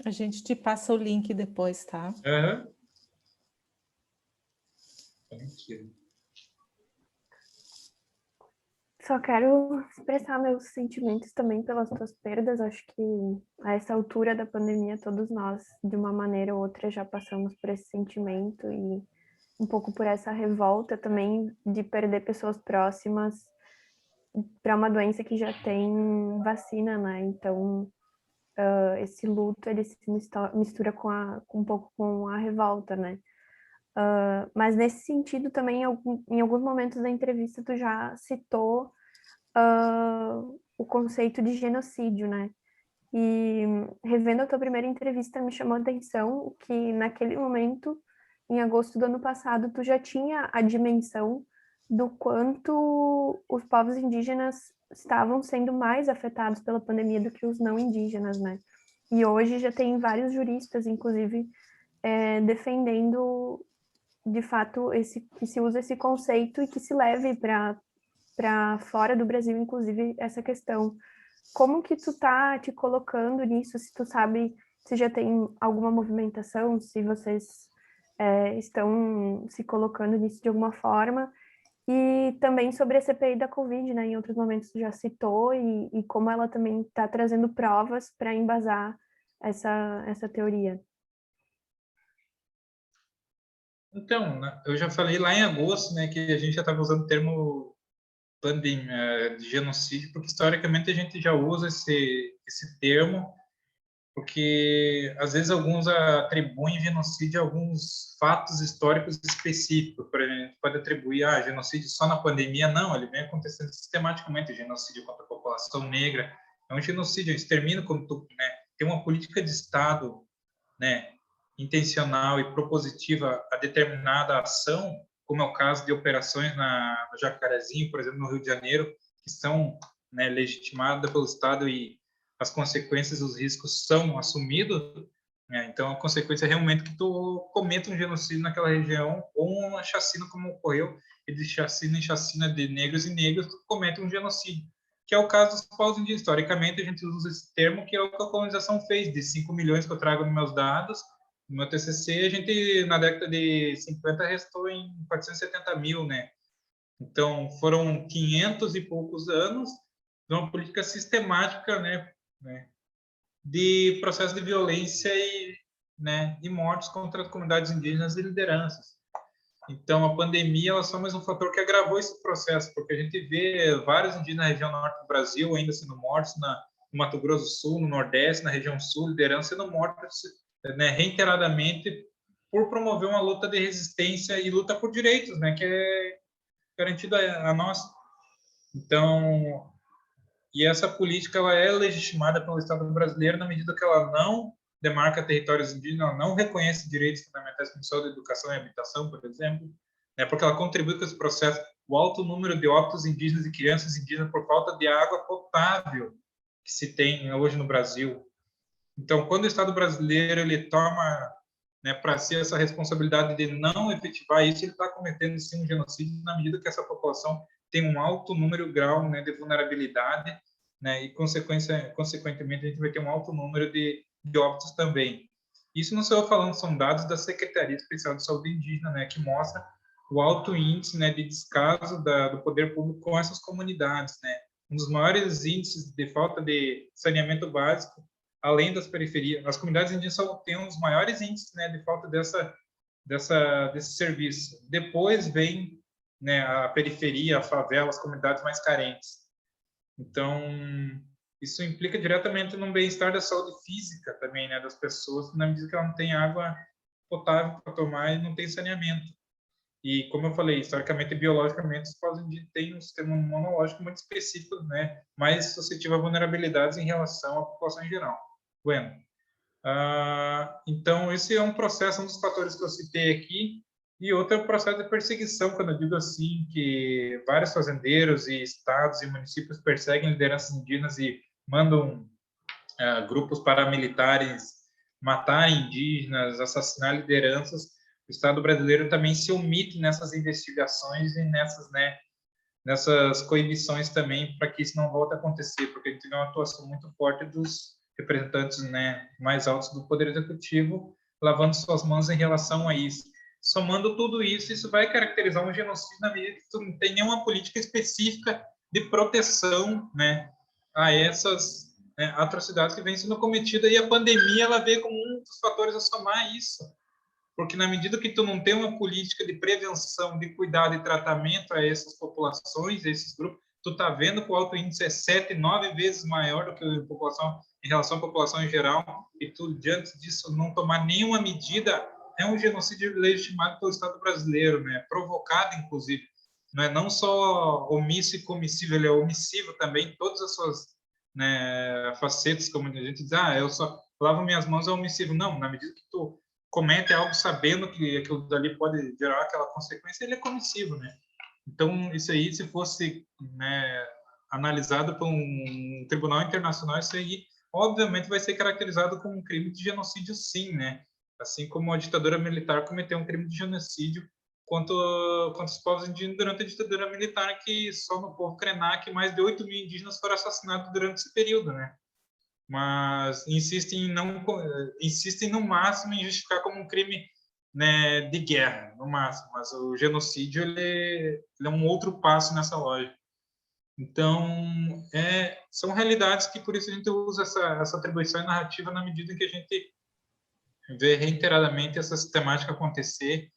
A: A gente te passa o link depois, tá?
C: Aham. Tranquilo.
B: Só quero expressar meus sentimentos também pelas tuas perdas. Acho que a essa altura da pandemia, todos nós, de uma maneira ou outra, já passamos por esse sentimento e um pouco por essa revolta também de perder pessoas próximas para uma doença que já tem vacina, né? Então, esse luto, ele se mistura com um pouco com a revolta, né? Mas nesse sentido também, em alguns momentos da entrevista, tu já citou o conceito de genocídio, né? E revendo a tua primeira entrevista, me chamou a atenção que naquele momento, em agosto do ano passado, tu já tinha a dimensão do quanto os povos indígenas estavam sendo mais afetados pela pandemia do que os não indígenas, né? E hoje já tem vários juristas, inclusive, defendendo, de fato, que se usa esse conceito e que se leve para fora do Brasil, inclusive, essa questão. Como que tu tá te colocando nisso? Se tu sabe, se já tem alguma movimentação, se vocês estão se colocando nisso de alguma forma, e também sobre a CPI da Covid, né? Em outros momentos tu já citou, e como ela também está trazendo provas para embasar essa teoria.
C: Então, eu já falei lá em agosto, né, que a gente já estava usando o termo pandemia de genocídio, porque historicamente a gente já usa esse termo, porque às vezes alguns atribuem genocídio a alguns fatos históricos específicos. Por exemplo, a gente pode atribuir genocídio só na pandemia. Não, ele vem acontecendo sistematicamente. Genocídio contra a população negra é um genocídio, é um extermínio, como né, tem uma política de Estado, né, intencional e propositiva a determinada ação, como é o caso de operações no Jacarezinho, por exemplo, no Rio de Janeiro, que são, né, legitimadas pelo Estado e as consequências, os riscos são assumidos, né? Então, a consequência é realmente que tu cometa um genocídio naquela região ou uma chacina como ocorreu, e de chacina em chacina de negros e negras, tu comete um genocídio, que é o caso dos povos indígenas. Historicamente, a gente usa esse termo, que é o que a colonização fez, de 5 milhões que eu trago nos meus dados, no meu TCC, a gente, na década de 50, restou em 470 mil, né? Então, foram 500 e poucos anos de uma política sistemática, né, de processo de violência e, né, de mortes contra as comunidades indígenas e lideranças. Então, a pandemia ela é só mais um fator que agravou esse processo, porque a gente vê vários indígenas na região norte do Brasil ainda sendo mortos, no Mato Grosso do Sul, no Nordeste, na região Sul, lideranças sendo mortos, né, reiteradamente por promover uma luta de resistência e luta por direitos, né, que é garantido a nós. Então, e essa política ela é legitimada pelo Estado brasileiro na medida que ela não demarca territórios indígenas, ela não reconhece direitos fundamentais como saúde, educação e habitação, por exemplo, né, porque ela contribui com esse processo. O alto número de óbitos indígenas e crianças indígenas por falta de água potável que se tem hoje no Brasil. Então, quando o Estado brasileiro ele toma, né, para si essa responsabilidade de não efetivar isso, ele está cometendo sim um genocídio na medida que essa população tem um alto número grau, né, de vulnerabilidade, né, e consequentemente a gente vai ter um alto número de óbitos também. Isso não sou eu falando, são dados da Secretaria Especial de Saúde Indígena, né, que mostra o alto índice, né, de descaso do poder público com essas comunidades, né. Um dos maiores índices de falta de saneamento básico, além das periferias. As comunidades indígenas têm os maiores índices, né, de falta desse serviço. Depois vem, né, a periferia, a favela, as comunidades mais carentes. Então, isso implica diretamente no bem-estar da saúde física também, né, das pessoas, na medida que ela não tem água potável para tomar e não tem saneamento. E, como eu falei, historicamente e biologicamente, os povos indígenas têm um sistema imunológico muito específico, né, mais suscetível a vulnerabilidades em relação à população em geral. Bueno, então, esse é um processo, um dos fatores que eu citei aqui, e outro é o processo de perseguição, quando eu digo assim, que vários fazendeiros e estados e municípios perseguem lideranças indígenas e mandam grupos paramilitares matar indígenas, assassinar lideranças. O Estado brasileiro também se omite nessas investigações e nessas coibições também, para que isso não volte a acontecer, porque a gente tem uma atuação muito forte dos representantes, né, mais altos do Poder Executivo, lavando suas mãos em relação a isso. Somando tudo isso, isso vai caracterizar um genocídio na medida que tu não tem nenhuma política específica de proteção, né, a essas atrocidades que vêm sendo cometidas, e a pandemia ela veio como um dos fatores a somar isso. Porque na medida que tu não tem uma política de prevenção, de cuidado e tratamento a essas populações, a esses grupos, tu tá vendo que o alto índice é 7, 9 vezes maior do que a população em relação à população em geral, e tu diante disso não tomar nenhuma medida, é um genocídio legitimado pelo Estado brasileiro, né? Provocado inclusive, não é não só omisso e comissivo, ele é omissivo também, todas as suas, né, facetas, como a gente diz, eu só lavo minhas mãos, é omissivo. Não, na medida que tu comete algo sabendo que aquilo dali pode gerar aquela consequência, ele é comissivo, né? Então, isso aí, se fosse, né, analisado por um tribunal internacional, isso aí, obviamente, vai ser caracterizado como um crime de genocídio, sim, né? Assim como a ditadura militar cometeu um crime de genocídio contra os povos indígenas durante a ditadura militar, que só no povo Krenak mais de 8 mil indígenas foram assassinados durante esse período, né? Mas insistem no máximo em justificar como um crime, né, de guerra, no máximo. Mas o genocídio ele é um outro passo nessa lógica. Então, são realidades que por isso a gente usa essa atribuição narrativa na medida em que a gente vê reiteradamente essa sistemática acontecer,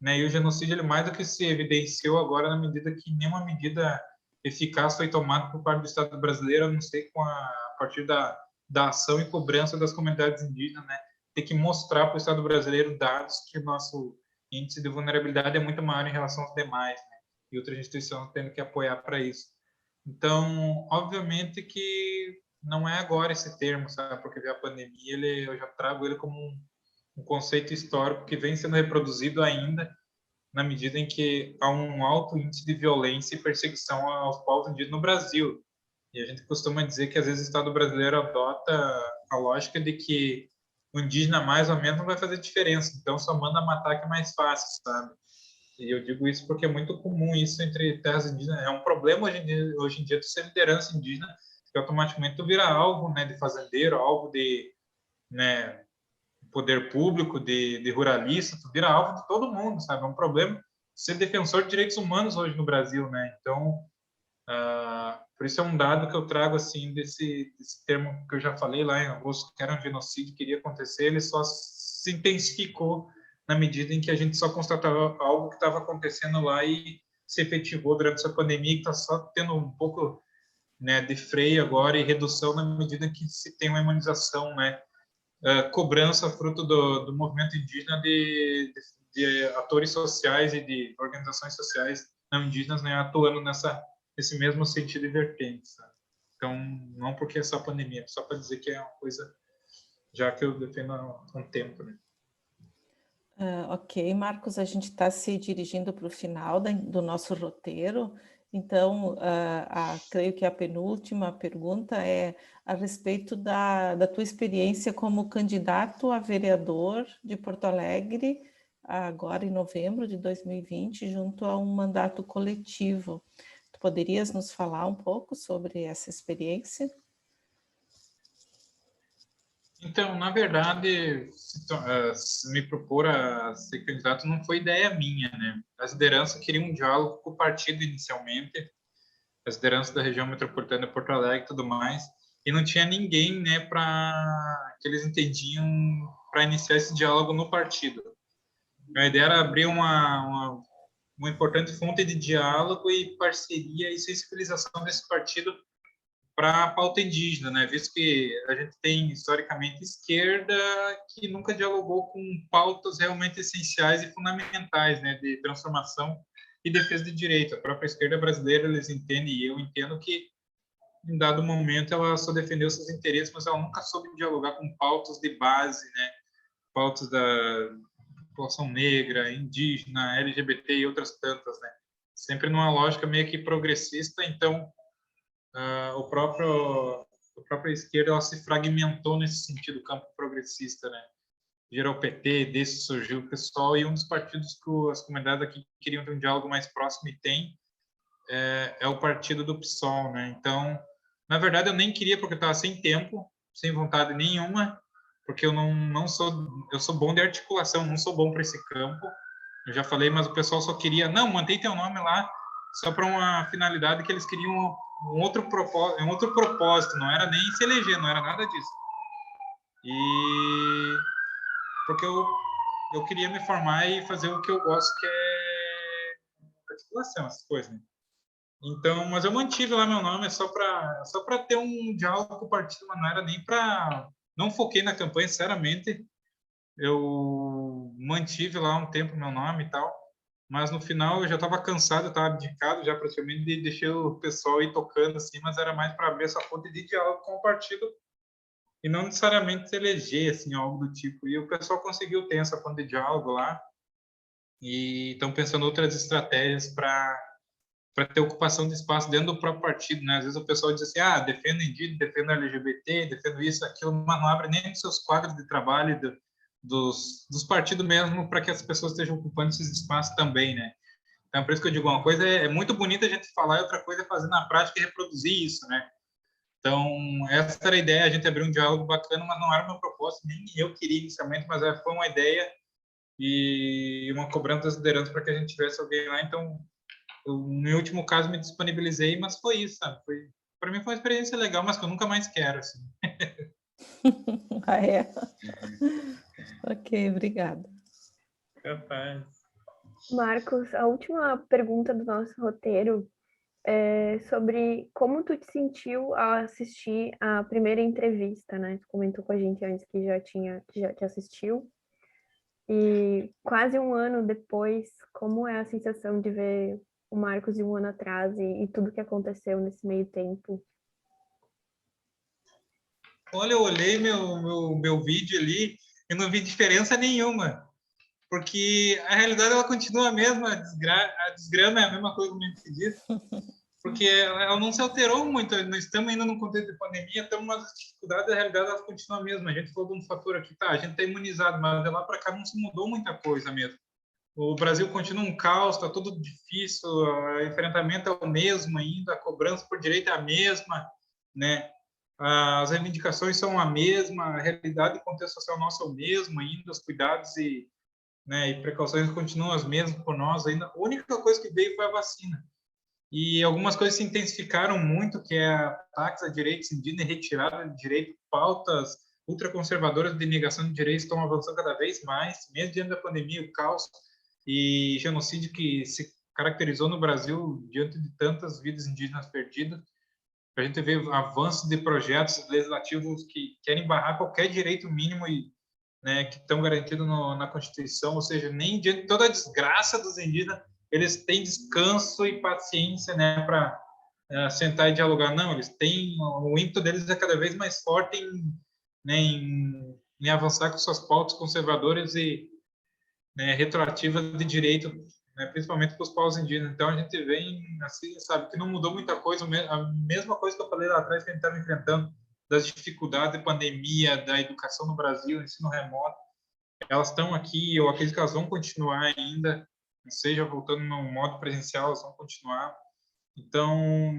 C: né? E o genocídio ele mais do que se evidenciou agora na medida que nenhuma medida eficaz foi tomada por parte do Estado brasileiro, a não ser a partir da ação e cobrança das comunidades indígenas, né? Ter que mostrar para o Estado brasileiro dados que o nosso índice de vulnerabilidade é muito maior em relação aos demais, né? E outras instituições tendo que apoiar para isso. Então, obviamente que não é agora esse termo, sabe? Porque a pandemia, eu já trago ele como um conceito histórico que vem sendo reproduzido ainda na medida em que há um alto índice de violência e perseguição aos povos indígenas no Brasil. E a gente costuma dizer que às vezes o Estado brasileiro adota a lógica de que o indígena mais ou menos não vai fazer diferença, então só manda matar que é mais fácil, sabe? E eu digo isso porque é muito comum isso entre terras indígenas. É um problema hoje em dia de ser liderança indígena, que automaticamente tu vira alvo, né, de fazendeiro, alvo de, né, poder público, de ruralista, tu vira alvo de todo mundo, sabe? É um problema ser defensor de direitos humanos hoje no Brasil, né? Então, por isso é um dado que eu trago, assim, desse termo que eu já falei lá em agosto, que era um genocídio que iria acontecer, ele só se intensificou na medida em que a gente só constatava algo que estava acontecendo lá e se efetivou durante essa pandemia, que está só tendo um pouco, né, de freio agora e redução na medida em que se tem uma imunização, né, cobrança fruto do movimento indígena de atores sociais e de organizações sociais não indígenas, né, atuando nesse mesmo sentido e vertente, sabe? Então, não porque é só pandemia, só para dizer que é uma coisa já que eu defendo há um tempo, né?
A: Ok, Marcos, a gente está se dirigindo para o final do nosso roteiro, então, creio que a penúltima pergunta é a respeito da tua experiência como candidato a vereador de Porto Alegre, agora em novembro de 2020, junto a um mandato coletivo. Tu poderias nos falar um pouco sobre essa experiência?
C: Então, na verdade, se me propor a ser candidato não foi ideia minha, né? A liderança queria um diálogo com o partido inicialmente, as lideranças da região metropolitana de Porto Alegre e tudo mais, e não tinha ninguém, né, que eles entendiam para iniciar esse diálogo no partido. A ideia era abrir uma importante fonte de diálogo e parceria e sensibilização desse partido para a pauta indígena, né? Visto que a gente tem, historicamente, esquerda que nunca dialogou com pautas realmente essenciais e fundamentais, né? De transformação e defesa de direito. A própria esquerda brasileira, eles entendem, e eu entendo que, em dado momento, ela só defendeu seus interesses, mas ela nunca soube dialogar com pautas de base, né? Pautas da população negra, indígena, LGBT e outras tantas, né? Sempre numa lógica meio que progressista. Então, a própria esquerda, ela se fragmentou nesse sentido, campo progressista, né? Gerou o PT, desse surgiu o PSOL, e um dos partidos que as comunidades aqui queriam ter um diálogo mais próximo e tem é o partido do PSOL, né? Então, na verdade, eu nem queria, porque eu estava sem tempo, sem vontade nenhuma, porque eu sou bom de articulação, não sou bom para esse campo. Eu já falei, mas o pessoal só queria, não, mantém teu nome lá, só para uma finalidade que eles queriam um outro propósito, não era nem se eleger, não era nada disso. E porque eu queria me formar e fazer o que eu gosto, que é articulação, essas coisas, né? Então, mas eu mantive lá meu nome só para ter um diálogo com o partido, mas não era nem para, não foquei na campanha, sinceramente. Eu mantive lá um tempo meu nome e tal, mas no final eu já estava cansado, eu estava abdicado já praticamente, de deixar o pessoal ir tocando assim, mas era mais para abrir essa fonte de diálogo com o partido e não necessariamente se eleger, assim, algo do tipo. E o pessoal conseguiu ter essa fonte de diálogo lá e estão pensando outras estratégias para ter ocupação de espaço dentro do próprio partido, né? Às vezes o pessoal diz assim, defendo indígena, defendo LGBT, defendo isso, aquilo, mas não abre nem os seus quadros de trabalho dos partidos mesmo, para que as pessoas estejam ocupando esses espaços também, né? Então, por isso que eu digo, uma coisa é muito bonita a gente falar, e outra coisa é fazer na prática e reproduzir isso, né? Então, essa era a ideia, a gente abrir um diálogo bacana, mas não era meu propósito, nem eu queria inicialmente, mas foi uma ideia e uma cobrança das lideranças para que a gente tivesse alguém lá. Então, no último caso, me disponibilizei, mas foi isso, sabe? Para mim foi uma experiência legal, mas que eu nunca mais quero, assim.
A: Ah, é? Ok, obrigada.
C: Capaz.
B: Marcos, a última pergunta do nosso roteiro é sobre como tu te sentiu ao assistir a primeira entrevista, né? Tu comentou com a gente antes que já te assistiu. E quase um ano depois, como é a sensação de ver o Marcos de um ano atrás e tudo que aconteceu nesse meio tempo?
C: Olha, eu olhei meu vídeo ali e não vi diferença nenhuma, porque a realidade ela continua a mesma, a desgrama é a mesma coisa, como a gente disse, porque ela não se alterou muito. Nós estamos ainda num contexto de pandemia, estamos, mas as dificuldades, a realidade ela continua a mesma. A gente falou de um fator aqui, tá, a gente está imunizado, mas de lá para cá não se mudou muita coisa mesmo. O Brasil continua um caos, está tudo difícil, o enfrentamento é o mesmo ainda, a cobrança por direito é a mesma, né? As reivindicações são a mesma, a realidade e contexto social nosso é o mesmo ainda, os cuidados né, e precauções continuam as mesmas por nós ainda. A única coisa que veio foi a vacina. E algumas coisas se intensificaram muito, que é ataques a direitos indígenas, retirada de direitos, pautas ultraconservadoras de negação de direitos estão avançando cada vez mais, mesmo diante da pandemia, o caos e genocídio que se caracterizou no Brasil diante de tantas vidas indígenas perdidas. A gente vê avanços de projetos legislativos que querem barrar qualquer direito mínimo e, né, que estão garantidos na Constituição, ou seja, nem diante de toda a desgraça dos indígenas, eles têm descanso e paciência, né, para sentar e dialogar. Não, eles têm, o ímpeto deles é cada vez mais forte né, em avançar com suas pautas conservadoras e, né, retroativas de direito, né, principalmente para os povos indígenas. Então a gente vem assim, sabe, que não mudou muita coisa, a mesma coisa que eu falei lá atrás que a gente estava enfrentando, das dificuldades da pandemia, da educação no Brasil, ensino remoto, elas estão aqui, eu acredito que elas vão continuar ainda, seja voltando no modo presencial, elas vão continuar. Então,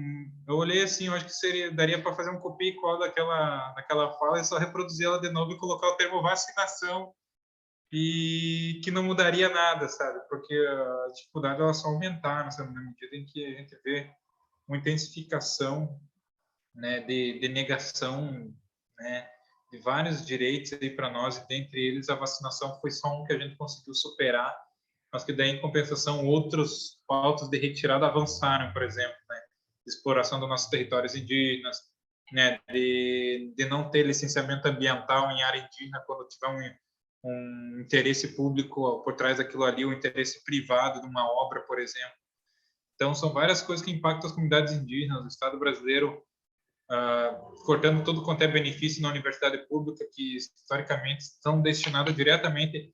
C: eu olhei assim, eu acho que daria para fazer um copia e cola daquela fala e só reproduzir ela de novo e colocar o termo vacinação, e que não mudaria nada, sabe? Porque as dificuldades elas só aumentaram, sabe? Na medida em que a gente vê uma intensificação, né, de negação, né, de vários direitos aí para nós, e dentre eles a vacinação foi só um que a gente conseguiu superar, mas que daí em compensação outros pautas de retirada avançaram, por exemplo, né? Exploração dos nossos territórios indígenas, né, de não ter licenciamento ambiental em área indígena quando tiver um interesse público por trás daquilo ali, um interesse privado de uma obra, por exemplo. Então, são várias coisas que impactam as comunidades indígenas. O Estado brasileiro cortando tudo quanto é benefício na universidade pública, que historicamente estão destinados diretamente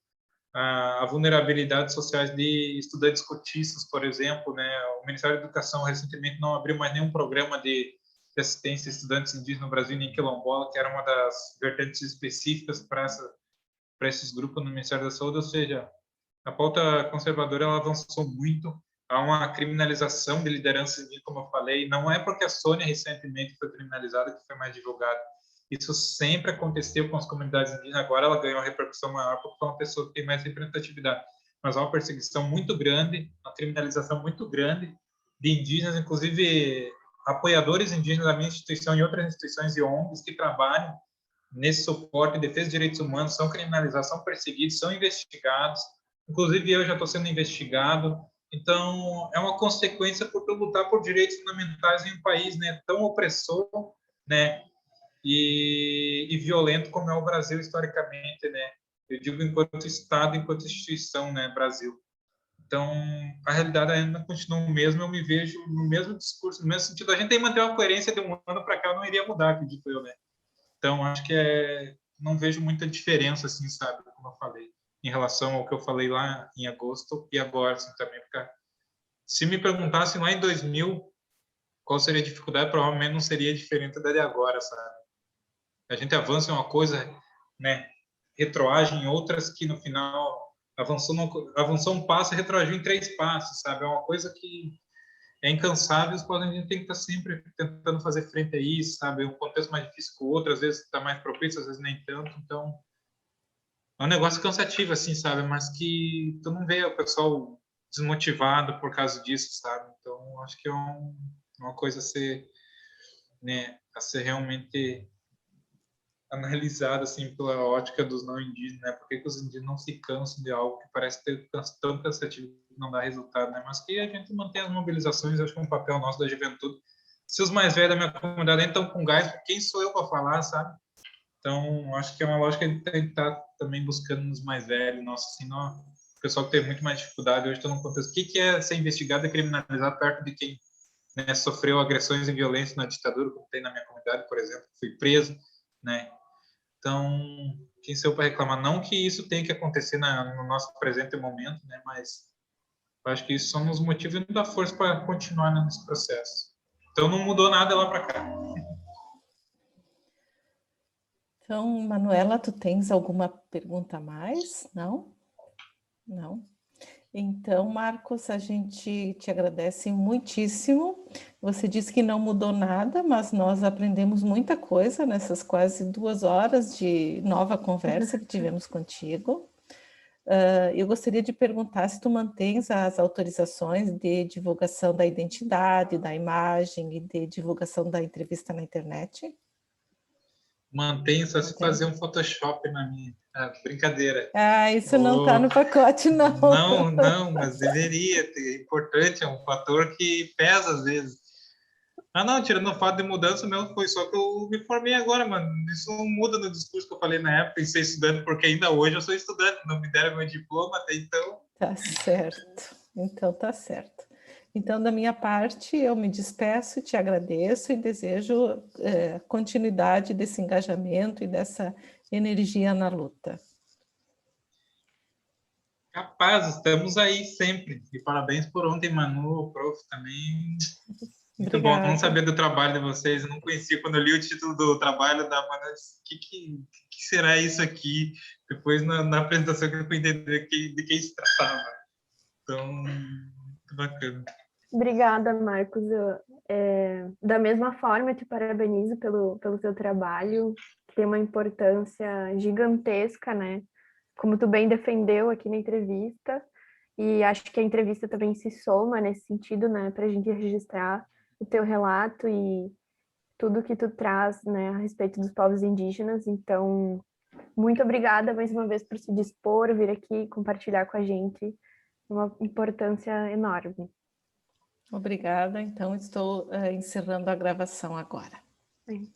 C: a vulnerabilidades sociais de estudantes cortiços, por exemplo, né? O Ministério da Educação recentemente não abriu mais nenhum programa de assistência a estudantes indígenas no Brasil, nem quilombola, que era uma das vertentes específicas para esses grupos no Ministério da Saúde. Ou seja, a pauta conservadora ela avançou muito. Há uma criminalização de lideranças indígenas, como eu falei. Não é porque a Sônia recentemente foi criminalizada que foi mais divulgado. Isso sempre aconteceu com as comunidades indígenas. Agora ela ganhou uma repercussão maior porque foi uma pessoa que tem mais representatividade. Mas há uma perseguição muito grande, uma criminalização muito grande de indígenas, inclusive apoiadores indígenas da minha instituição e outras instituições e ONGs que trabalham nesse suporte, defesa de direitos humanos, são criminalizados, são perseguidos, são investigados. Inclusive, eu já estou sendo investigado. Então, é uma consequência por lutar por direitos fundamentais em um país, né, tão opressor, né, e violento como é o Brasil historicamente, né? Eu digo enquanto Estado, enquanto instituição, né, Brasil. Então, a realidade ainda continua o mesmo, eu me vejo no mesmo discurso, no mesmo sentido. A gente tem que manter uma coerência de um ano para cá, não iria mudar, acredito eu, né? Então, acho que não vejo muita diferença, assim, sabe, como eu falei, em relação ao que eu falei lá em agosto e agora, assim, também, porque se me perguntassem lá em 2000 qual seria a dificuldade, provavelmente não seria diferente da de agora, sabe? A gente avança em uma coisa, né, retroage em outras que no final avançou um passo e retroagiu em 3 passos, sabe? É uma coisa que é incansável, a gente tem que estar sempre tentando fazer frente a isso, sabe? Um contexto mais difícil que o outro, às vezes está mais propício, às vezes nem tanto, então é um negócio cansativo, assim, sabe? Mas que tu não vê o pessoal desmotivado por causa disso, sabe? Então, acho que é uma coisa né, a ser realmente analisada assim pela ótica dos não indígenas, né? Por que os indígenas não se cansam de algo que parece ter tão cansativo que não dá resultado, né? Mas que a gente mantém as mobilizações, acho que é um papel nosso da juventude. Se os mais velhos da minha comunidade nem estão com gás, quem sou eu para falar, sabe? Então, acho que é uma lógica de estar também buscando nos mais velhos, nossa, assim, não, o pessoal que tem muito mais dificuldade hoje está num contexto. O que é ser investigado e criminalizado perto de quem, né, sofreu agressões e violência na ditadura, como tem na minha comunidade, por exemplo, fui preso, né? Então, quem sou eu para reclamar? Não que isso tenha que acontecer no nosso presente momento, né? Mas eu acho que isso só nos motiva e nos dá força para continuar nesse processo. Então, não mudou nada lá para cá.
A: Então, Manuela, tu tens alguma pergunta a mais? Não? Não? Então, Marcos, a gente te agradece muitíssimo. Você disse que não mudou nada, mas nós aprendemos muita coisa nessas quase 2 horas de nova conversa que tivemos contigo. Eu gostaria de perguntar se tu mantens as autorizações de divulgação da identidade, da imagem e de divulgação da entrevista na internet?
C: Mantém só se
A: Mantém?
C: fazer um Photoshop na minha. Ah, brincadeira.
A: Ah, isso não está no pacote, não.
C: Não, mas deveria. É importante, é um fator que pesa às vezes. Ah, não, tirando o fato de mudança mesmo, foi só que eu me formei agora, mano. Isso não muda no discurso que eu falei na época em ser estudante, porque ainda hoje eu sou estudante, não me deram meu diploma até então.
A: Tá certo. Então, tá certo. Então, da minha parte, eu me despeço, te agradeço e desejo continuidade desse engajamento e dessa energia na luta.
C: Capaz, estamos aí sempre. E parabéns por ontem, Manu, prof, também. Muito bom, não sabia do trabalho de vocês, eu não conhecia. Quando eu li o título do trabalho da Manu, que será isso aqui? Depois, na apresentação, que eu fui entender de que se tratava. Então, muito bacana.
B: Obrigada, Marcos. Da mesma forma, eu te parabenizo pelo teu trabalho, que tem uma importância gigantesca, né? Como tu bem defendeu aqui na entrevista, e acho que a entrevista também se soma nesse sentido, né? Para a gente registrar o teu relato e tudo que tu traz, né, a respeito dos povos indígenas. Então, muito obrigada mais uma vez por se dispor, vir aqui compartilhar com a gente, uma importância enorme.
A: Obrigada. Então, estou encerrando a gravação agora.
B: Sim.